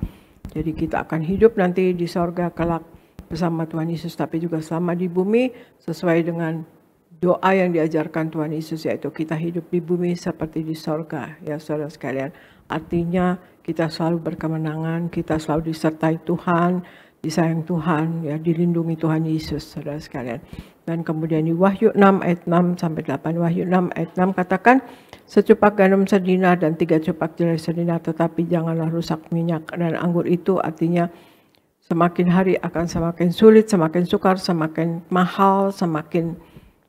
Jadi kita akan hidup nanti di sorga kelak bersama Tuhan Yesus, tapi juga selama di bumi sesuai dengan doa yang diajarkan Tuhan Yesus, yaitu kita hidup di bumi seperti di sorga, ya saudara sekalian. Artinya kita selalu berkemenangan, kita selalu disertai Tuhan, disayang Tuhan, ya dilindungi Tuhan Yesus, saudara sekalian. Dan kemudian di Wahyu 6 ayat 6 sampai 8, Wahyu 6 ayat 6 katakan, secupak gandum sedinar dan 3 cupak jelai sedinar, tetapi janganlah rusak minyak dan anggur itu. Artinya semakin hari akan semakin sulit, semakin sukar, semakin mahal, semakin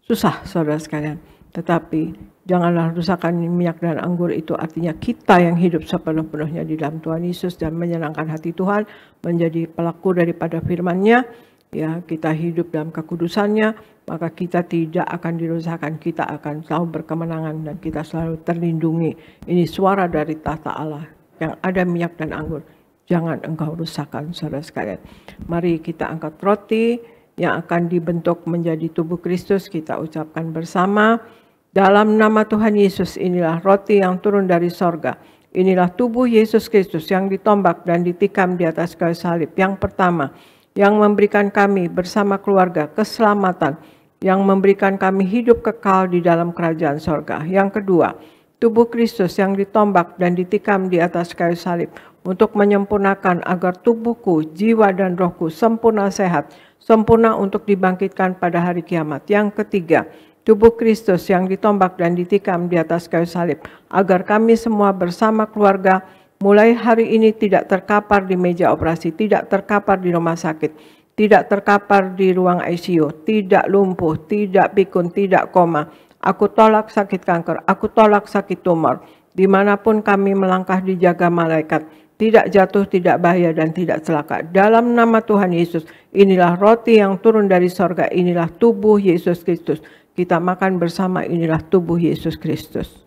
susah, saudara sekalian. Tetapi janganlah rusakkan minyak dan anggur, itu artinya kita yang hidup sepenuh-penuhnya di dalam Tuhan Yesus dan menyenangkan hati Tuhan, menjadi pelaku daripada firman-Nya. Ya, kita hidup dalam kekudusannya, maka kita tidak akan dirusakkan, kita akan selalu berkemenangan dan kita selalu terlindungi. Ini suara dari tahta Allah yang ada minyak dan anggur. Jangan engkau rusakkan, saudara sekalian. Mari kita angkat roti yang akan dibentuk menjadi tubuh Kristus, kita ucapkan bersama. Dalam nama Tuhan Yesus, inilah roti yang turun dari sorga. Inilah tubuh Yesus Kristus yang ditombak dan ditikam di atas kayu salib. Yang pertama, yang memberikan kami bersama keluarga keselamatan, yang memberikan kami hidup kekal di dalam kerajaan sorga. Yang kedua, tubuh Kristus yang ditombak dan ditikam di atas kayu salib untuk menyempurnakan agar tubuhku, jiwa dan rohku sempurna sehat, sempurna untuk dibangkitkan pada hari kiamat. Yang ketiga, tubuh Kristus yang ditombak dan ditikam di atas kayu salib agar kami semua bersama keluarga mulai hari ini tidak terkapar di meja operasi, tidak terkapar di rumah sakit, tidak terkapar di ruang ICU, tidak lumpuh, tidak pikun, tidak koma. Aku tolak sakit kanker, aku tolak sakit tumor. Dimanapun kami melangkah dijaga malaikat, tidak jatuh, tidak bahaya, dan tidak celaka. Dalam nama Tuhan Yesus, inilah roti yang turun dari sorga, inilah tubuh Yesus Kristus. Kita makan bersama, inilah tubuh Yesus Kristus.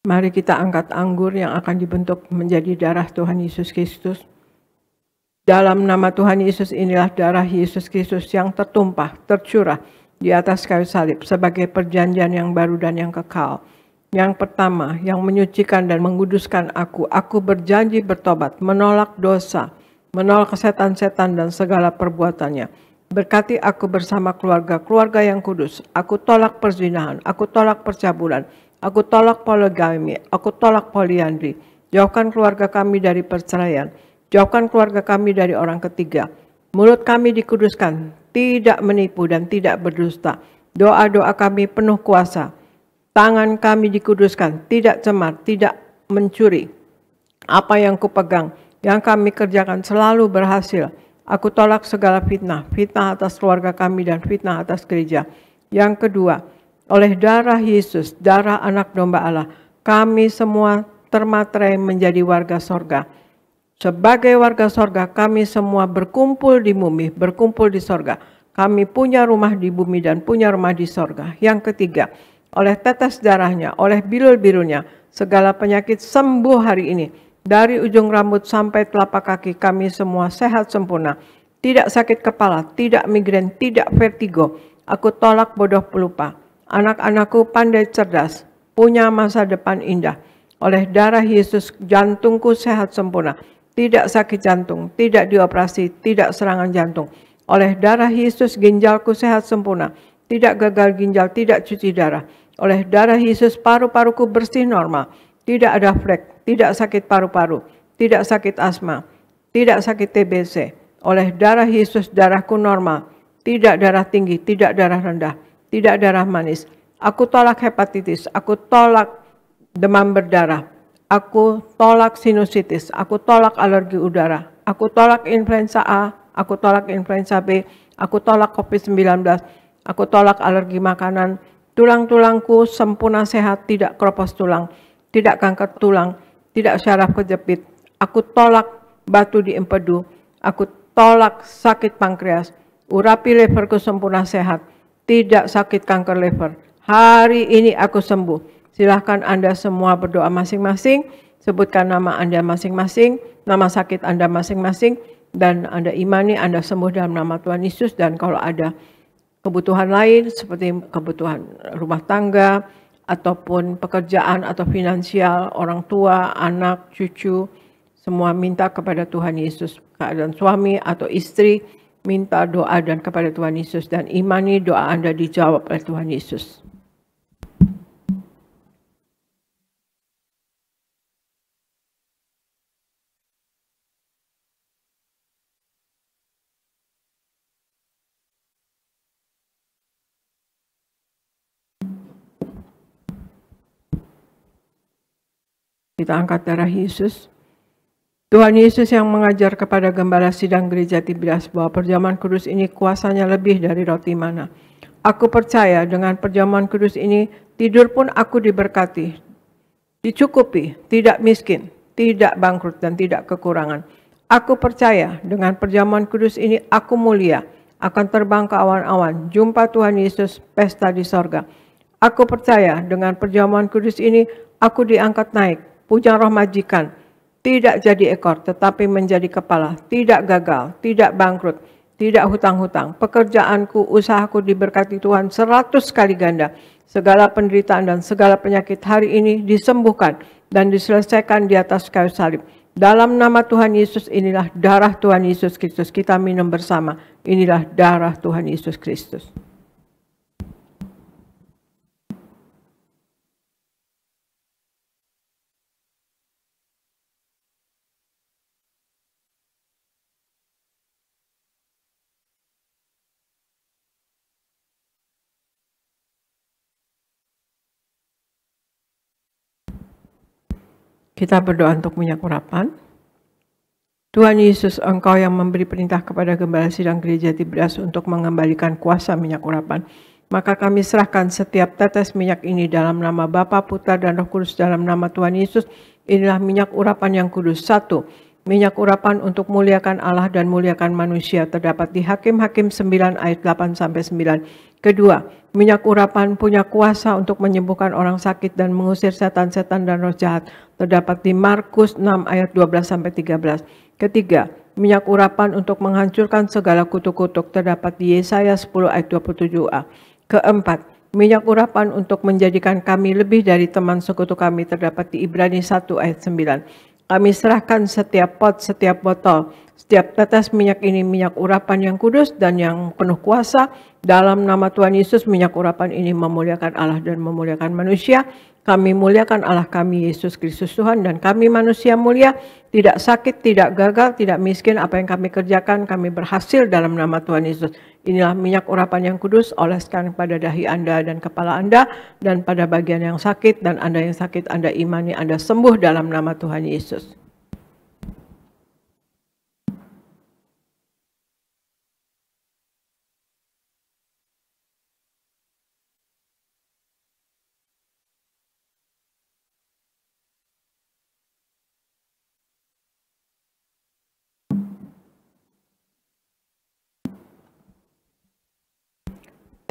Mari kita angkat anggur yang akan dibentuk menjadi darah Tuhan Yesus Kristus. Dalam nama Tuhan Yesus, inilah darah Yesus Kristus yang tertumpah, tercurah di atas kayu salib sebagai perjanjian yang baru dan yang kekal. Yang pertama, yang menyucikan dan menguduskan aku. Aku berjanji bertobat, menolak dosa, menolak setan-setan dan segala perbuatannya. Berkati aku bersama keluarga yang kudus. Aku tolak perzinahan, aku tolak percabulan, aku tolak poligami, aku tolak poliandri. Jauhkan keluarga kami dari perceraian. Jauhkan keluarga kami dari orang ketiga. Mulut kami dikuduskan, tidak menipu dan tidak berdusta. Doa-doa kami penuh kuasa. Tangan kami dikuduskan, tidak cemar, tidak mencuri. Apa yang kupegang, yang kami kerjakan selalu berhasil. Aku tolak segala fitnah, fitnah atas keluarga kami dan fitnah atas gereja. Yang kedua, oleh darah Yesus, darah anak domba Allah, kami semua termaterai menjadi warga sorga. Sebagai warga sorga, kami semua berkumpul di bumi, berkumpul di sorga. Kami punya rumah di bumi dan punya rumah di sorga. Yang ketiga, oleh tetes darahnya, oleh bilul-bilulnya, segala penyakit sembuh hari ini. Dari ujung rambut sampai telapak kaki, kami semua sehat sempurna. Tidak sakit kepala, tidak migrain, tidak vertigo. Aku tolak bodoh pelupa. Anak-anakku pandai cerdas, punya masa depan indah. Oleh darah Yesus, jantungku sehat sempurna. Tidak sakit jantung, tidak dioperasi, tidak serangan jantung. Oleh darah Yesus, ginjalku sehat sempurna. Tidak gagal ginjal, tidak cuci darah. Oleh darah Yesus, paru-paruku bersih normal. Tidak ada flek, tidak sakit paru-paru, tidak sakit asma, tidak sakit TBC. Oleh darah Yesus, darahku normal. Tidak darah tinggi, tidak darah rendah, tidak darah manis. Aku tolak hepatitis, aku tolak demam berdarah, aku tolak sinusitis, aku tolak alergi udara, aku tolak influenza A, aku tolak influenza B, aku tolak COVID-19, aku tolak alergi makanan. Tulang-tulangku sempurna sehat, tidak keropos tulang, tidak kanker tulang, tidak syaraf kejepit. Aku tolak batu di empedu, aku tolak sakit pankreas. Urapi leverku sempurna sehat, tidak sakit kanker lever. Hari ini aku sembuh. Silahkan Anda semua berdoa masing-masing, sebutkan nama Anda masing-masing, nama sakit Anda masing-masing, dan Anda imani Anda sembuh dalam nama Tuhan Yesus. Dan kalau ada kebutuhan lain seperti kebutuhan rumah tangga, ataupun pekerjaan atau finansial, orang tua, anak, cucu, semua minta kepada Tuhan Yesus. Keadaan suami atau istri, minta doa dan kepada Tuhan Yesus, dan imani doa Anda dijawab oleh Tuhan Yesus. Kita angkat darah Yesus. Tuhan Yesus yang mengajar kepada gembala sidang gereja Tiberias bahwa perjamuan kudus ini kuasanya lebih dari roti mana. Aku percaya dengan perjamuan kudus ini tidur pun aku diberkati, dicukupi, tidak miskin, tidak bangkrut dan tidak kekurangan. Aku percaya dengan perjamuan kudus ini aku mulia, akan terbang ke awan-awan, jumpa Tuhan Yesus, pesta di sorga. Aku percaya dengan perjamuan kudus ini aku diangkat naik, pujang roh majikan, tidak jadi ekor tetapi menjadi kepala, tidak gagal, tidak bangkrut, tidak hutang-hutang. Pekerjaanku, usahaku diberkati Tuhan 100 kali ganda. Segala penderitaan dan segala penyakit hari ini disembuhkan dan diselesaikan di atas kayu salib. Dalam nama Tuhan Yesus, inilah darah Tuhan Yesus Kristus. Kita minum bersama. Inilah darah Tuhan Yesus Kristus. Kita berdoa untuk minyak urapan. Tuhan Yesus, Engkau yang memberi perintah kepada gembala sidang gereja Tiberias untuk mengembalikan kuasa minyak urapan. Maka kami serahkan setiap tetes minyak ini dalam nama Bapa, Putra, dan Roh Kudus dalam nama Tuhan Yesus. Inilah minyak urapan yang kudus. 1. Minyak urapan untuk muliakan Allah dan muliakan manusia terdapat di Hakim-Hakim 9 ayat 8-9. Kedua, minyak urapan punya kuasa untuk menyembuhkan orang sakit dan mengusir setan-setan dan roh jahat terdapat di Markus 6 ayat 12-13. Ketiga, minyak urapan untuk menghancurkan segala kutuk-kutuk terdapat di Yesaya 10 ayat 27a. Keempat, minyak urapan untuk menjadikan kami lebih dari teman sekutu kami terdapat di Ibrani 1 ayat 9. Kami serahkan setiap pot, setiap botol, setiap tetes minyak ini minyak urapan yang kudus dan yang penuh kuasa. Dalam nama Tuhan Yesus, minyak urapan ini memuliakan Allah dan memuliakan manusia. Kami muliakan Allah kami, Yesus Kristus Tuhan, dan kami manusia mulia, tidak sakit, tidak gagal, tidak miskin. Apa yang kami kerjakan, kami berhasil dalam nama Tuhan Yesus. Inilah minyak urapan yang kudus, oleskan pada dahi Anda dan kepala Anda, dan pada bagian yang sakit, dan Anda yang sakit, Anda imani, Anda sembuh dalam nama Tuhan Yesus.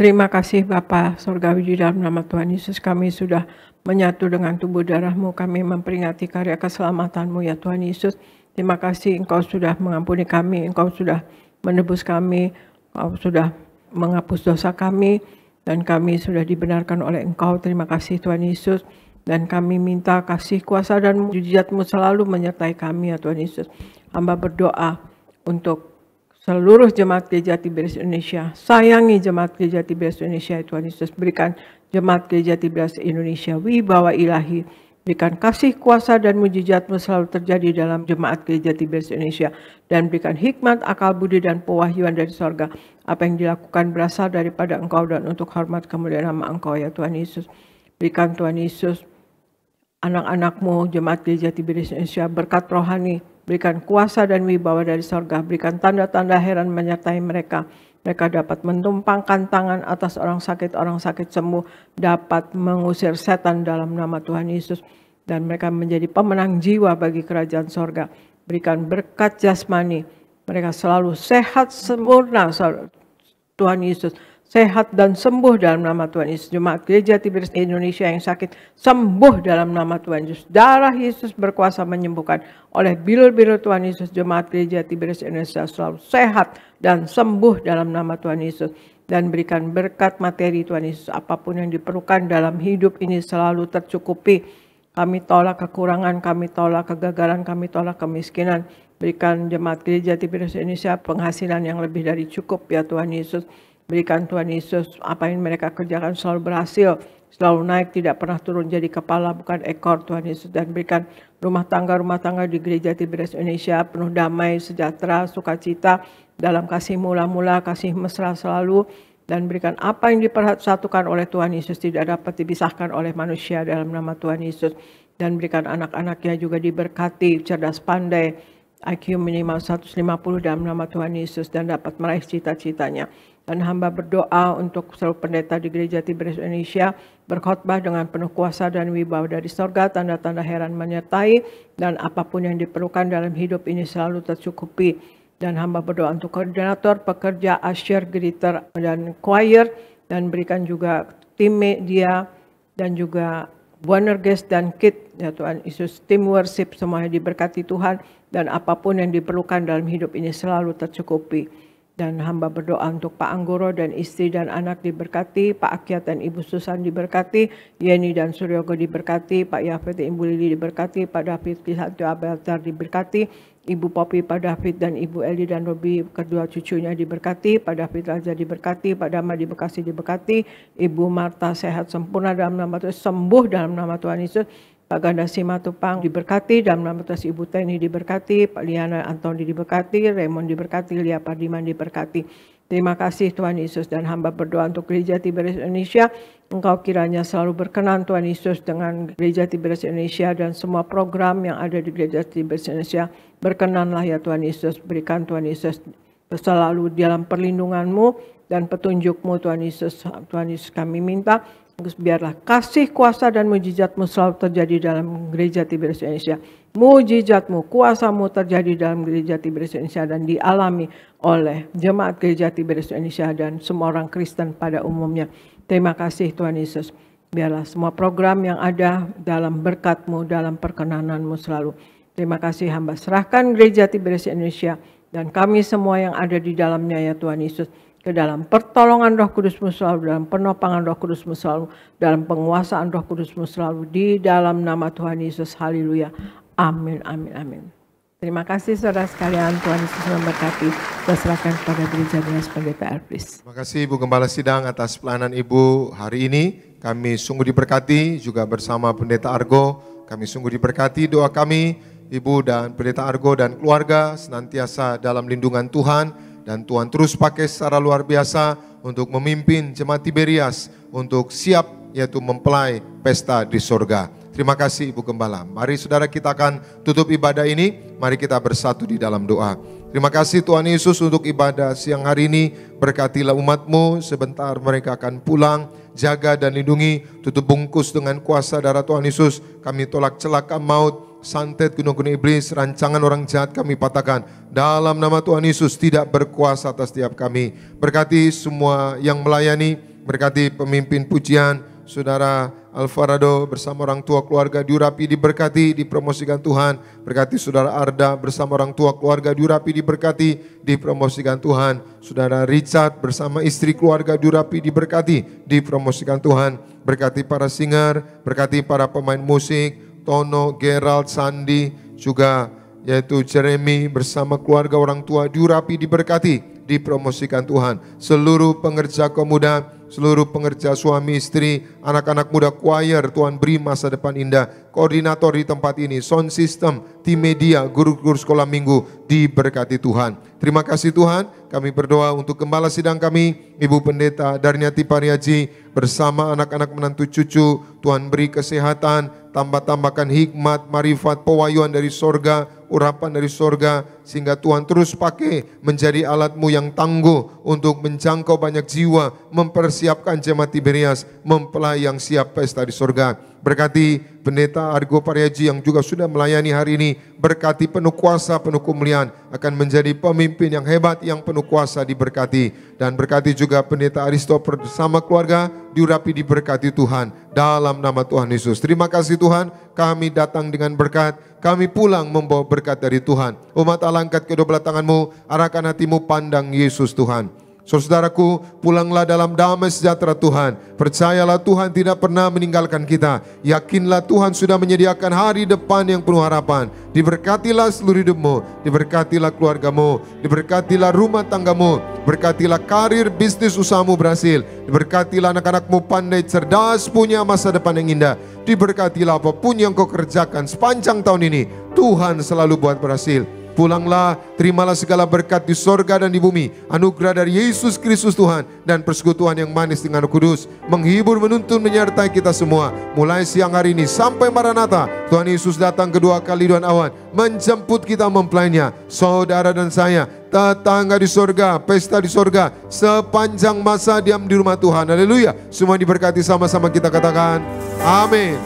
Terima kasih Bapa Surgawi, di dalam nama Tuhan Yesus kami sudah menyatu dengan tubuh darah-Mu. Kami memperingati karya keselamatan-Mu ya Tuhan Yesus. Terima kasih Engkau sudah mengampuni kami, Engkau sudah menebus kami, Engkau sudah menghapus dosa kami, dan kami sudah dibenarkan oleh Engkau. Terima kasih Tuhan Yesus. Dan kami minta kasih kuasa dan mujizat-Mu selalu menyertai kami ya Tuhan Yesus. Hamba berdoa untuk seluruh jemaat gereja Tiberias Indonesia. Sayangi jemaat gereja Tiberias Indonesia ya Tuhan Yesus. Berikan jemaat gereja Tiberias Indonesia wibawa ilahi. Berikan kasih kuasa dan mujizat-Mu selalu terjadi dalam jemaat gereja Tiberias Indonesia. Dan berikan hikmat, akal budi, dan pewahyuan dari sorga. Apa yang dilakukan berasal daripada Engkau dan untuk hormat kemuliaan nama Engkau ya Tuhan Yesus. Berikan Tuhan Yesus anak-anak-Mu jemaat gereja Tiberias Indonesia berkat rohani. Berikan kuasa dan wibawa dari sorga. Berikan tanda-tanda heran menyertai mereka. Mereka dapat mentumpangkan tangan atas orang sakit sembuh. Dapat mengusir setan dalam nama Tuhan Yesus. Dan mereka menjadi pemenang jiwa bagi kerajaan sorga. Berikan berkat jasmani. Mereka selalu sehat sempurna Tuhan Yesus. Sehat dan sembuh dalam nama Tuhan Yesus. Jemaat gereja Tiberias Indonesia yang sakit sembuh dalam nama Tuhan Yesus. Darah Yesus berkuasa menyembuhkan. Oleh bilur-bilur Tuhan Yesus, jemaat gereja Tiberias Indonesia selalu sehat dan sembuh dalam nama Tuhan Yesus. Dan berikan berkat materi Tuhan Yesus. Apapun yang diperlukan dalam hidup ini selalu tercukupi. Kami tolak kekurangan, kami tolak kegagalan, kami tolak kemiskinan. Berikan jemaat gereja Tiberias Indonesia penghasilan yang lebih dari cukup ya Tuhan Yesus. Berikan Tuhan Yesus apa yang mereka kerjakan selalu berhasil, selalu naik, tidak pernah turun jadi kepala bukan ekor Tuhan Yesus. Dan berikan rumah tangga di gereja Tiberias Indonesia penuh damai, sejahtera, sukacita, dalam kasih mula-mula, kasih mesra selalu. Dan berikan apa yang dipersatukan oleh Tuhan Yesus tidak dapat dipisahkan oleh manusia dalam nama Tuhan Yesus. dan berikan anak-anaknya juga diberkati, cerdas pandai, IQ minimal 150 dalam nama Tuhan Yesus dan dapat meraih cita-citanya. Dan hamba berdoa untuk seluruh pendeta di Gereja Tiberias Indonesia berkhotbah dengan penuh kuasa dan wibawa dari sorga, tanda-tanda heran menyertai, dan apapun yang diperlukan dalam hidup ini selalu tercukupi. Dan hamba berdoa untuk koordinator, pekerja, usher, greeter, dan choir, dan berikan juga tim media, dan juga Boanerges dan Kit, ya Tuhan Yesus, tim worship semuanya diberkati Tuhan, dan apapun yang diperlukan dalam hidup ini selalu tercukupi. Dan hamba berdoa untuk Pak Anggoro dan istri dan anak diberkati, Pak Akyat dan Ibu Susan diberkati, Yeni dan Suryogo diberkati, Pak Yafet dan Ibu Lili diberkati, Pak David Kisantyo Abeltar diberkati, Ibu Popi, Pak David dan Ibu Eli dan Robi kedua cucunya diberkati, Pak David Raja diberkati, Pak Dama di Bekasi diberkati, Ibu Marta sehat sempurna dalam nama Tuhan, sembuh dalam nama Tuhan Yesus, Pak Ganda Simatupang diberkati dalam nama Tuhan, Ibu Teni diberkati, Pak Liana Antoni diberkati, Raymond diberkati, Lia Pardiman diberkati. Terima kasih Tuhan Yesus, dan hamba berdoa untuk Gereja Tiberias Indonesia. Engkau kiranya selalu berkenan Tuhan Yesus dengan Gereja Tiberias Indonesia dan semua program yang ada di Gereja Tiberias Indonesia. Berkenanlah ya Tuhan Yesus, berikan Tuhan Yesus selalu dalam perlindungan-Mu dan petunjuk-Mu Tuhan Yesus. Tuhan Yesus kami minta, biarlah kasih, kuasa dan mujizat-Mu selalu terjadi dalam Gereja Tiberias Indonesia. Mujizat-Mu, kuasa-Mu terjadi dalam Gereja Tiberias Indonesia dan dialami oleh jemaat Gereja Tiberias Indonesia dan semua orang Kristen pada umumnya. Terima kasih Tuhan Yesus. Biarlah semua program yang ada dalam berkat-Mu, dalam perkenanan-Mu selalu. Terima kasih hamba serahkan Gereja Tiberias Indonesia dan kami semua yang ada di dalamnya ya Tuhan Yesus, ke dalam pertolongan Roh Kudus-Mu selalu, dalam penopangan Roh Kudus-Mu selalu, dalam penguasaan Roh Kudus-Mu selalu, di dalam nama Tuhan Yesus. Haleluya. Amin, amin, amin. Terima kasih saudara sekalian, Tuhan Yesus memberkati. Saya serahkan kepada Gereja Dinas Pendeta Elvis. Terima kasih Ibu Gembala Sidang atas pelayanan Ibu hari ini. Kami sungguh diberkati juga bersama Pendeta Argo. Kami sungguh diberkati, doa kami Ibu dan Pendeta Argo dan keluarga senantiasa dalam lindungan Tuhan. Dan Tuhan terus pakai secara luar biasa untuk memimpin jemaat Tiberias untuk siap yaitu mempelai pesta di sorga. Terima kasih Ibu Gembala. Mari saudara kita akan tutup ibadah ini. Mari kita bersatu di dalam doa. Terima kasih Tuhan Yesus untuk ibadah siang hari ini. Berkatilah umat-Mu, sebentar mereka akan pulang. Jaga dan lindungi, tutup bungkus dengan kuasa darah Tuhan Yesus. Kami tolak celaka maut, santet gunung-gunung iblis, rancangan orang jahat kami patahkan. Dalam nama Tuhan Yesus tidak berkuasa atas setiap kami. Berkati semua yang melayani, berkati pemimpin pujian, Saudara Alvarado bersama orang tua keluarga diurapi, diberkati, dipromosikan Tuhan. Berkati Saudara Arda bersama orang tua keluarga diurapi, diberkati, dipromosikan Tuhan. Saudara Richard bersama istri keluarga diurapi, diberkati, dipromosikan Tuhan. Berkati para singer, berkati para pemain musik, Tono, Gerald, Sandi, juga yaitu Jeremy bersama keluarga orang tua diurapi, diberkati, dipromosikan Tuhan. Seluruh pengerja pemuda, seluruh pengerja suami istri, anak-anak muda choir, Tuhan beri masa depan indah. Koordinator di tempat ini, sound system, tim media, guru-guru sekolah minggu, diberkati Tuhan. Terima kasih Tuhan, kami berdoa untuk gembala sidang kami, Ibu Pendeta Darniati Pariaji, bersama anak-anak menantu cucu, Tuhan beri kesehatan, tambah-tambahkan hikmat, marifat, pewahyuan dari sorga, urapan dari sorga, sehingga Tuhan terus pakai menjadi alat-Mu yang tangguh untuk menjangkau banyak jiwa, mempersiapkan jemaat Tiberias, mempelai yang siap pesta di sorga. Berkati Pendeta Argo Pariaji yang juga sudah melayani hari ini, berkati penuh kuasa, penuh kemuliaan, akan menjadi pemimpin yang hebat, yang penuh kuasa, diberkati. Dan berkati juga Pendeta Aristo bersama keluarga, diurapi, diberkati Tuhan, dalam nama Tuhan Yesus. Terima kasih Tuhan, kami datang dengan berkat, kami pulang membawa berkat dari Tuhan. Umat Allah, angkat kedua belah tangan-Mu, arahkan hati-Mu, pandang Yesus Tuhan. Saudaraku, pulanglah dalam damai sejahtera Tuhan. Percayalah Tuhan tidak pernah meninggalkan kita. Yakinlah Tuhan sudah menyediakan hari depan yang penuh harapan. Diberkatilah seluruh hidupmu, diberkatilah keluargamu, diberkatilah rumah tanggamu, berkatilah karir bisnis usahamu berhasil, diberkatilah anak-anakmu pandai cerdas, punya masa depan yang indah. Diberkatilah apapun yang kau kerjakan sepanjang tahun ini, Tuhan selalu buat berhasil. Pulanglah, terimalah segala berkat di sorga dan di bumi, anugerah dari Yesus Kristus Tuhan, dan persekutuan yang manis dengan Roh Kudus, menghibur, menuntun, menyertai kita semua, mulai siang hari ini sampai Maranatha. Tuhan Yesus datang kedua kali dengan awan, menjemput kita mempelainya. Saudara dan saya, tetangga di sorga, pesta di sorga, sepanjang masa diam di rumah Tuhan. Haleluya. Semua diberkati, sama-sama kita katakan amin.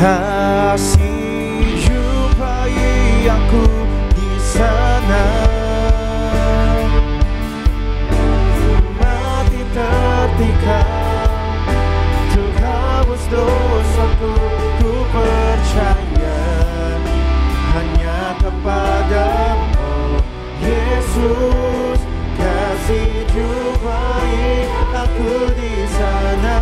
Kasih jumpai aku di sana, mati tertikam, untuk hapus dosaku. Ku percaya hanya kepadamu, Yesus. Kasih jumpai aku di sana,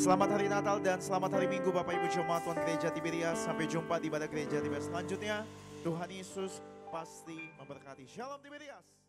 Selamat hari Natal dan selamat hari Minggu Bapak Ibu Jemaat Tuhan Gereja Tiberias. Sampai jumpa di ibadah gereja Tiberias selanjutnya. Tuhan Yesus pasti memberkati. Shalom Tiberias.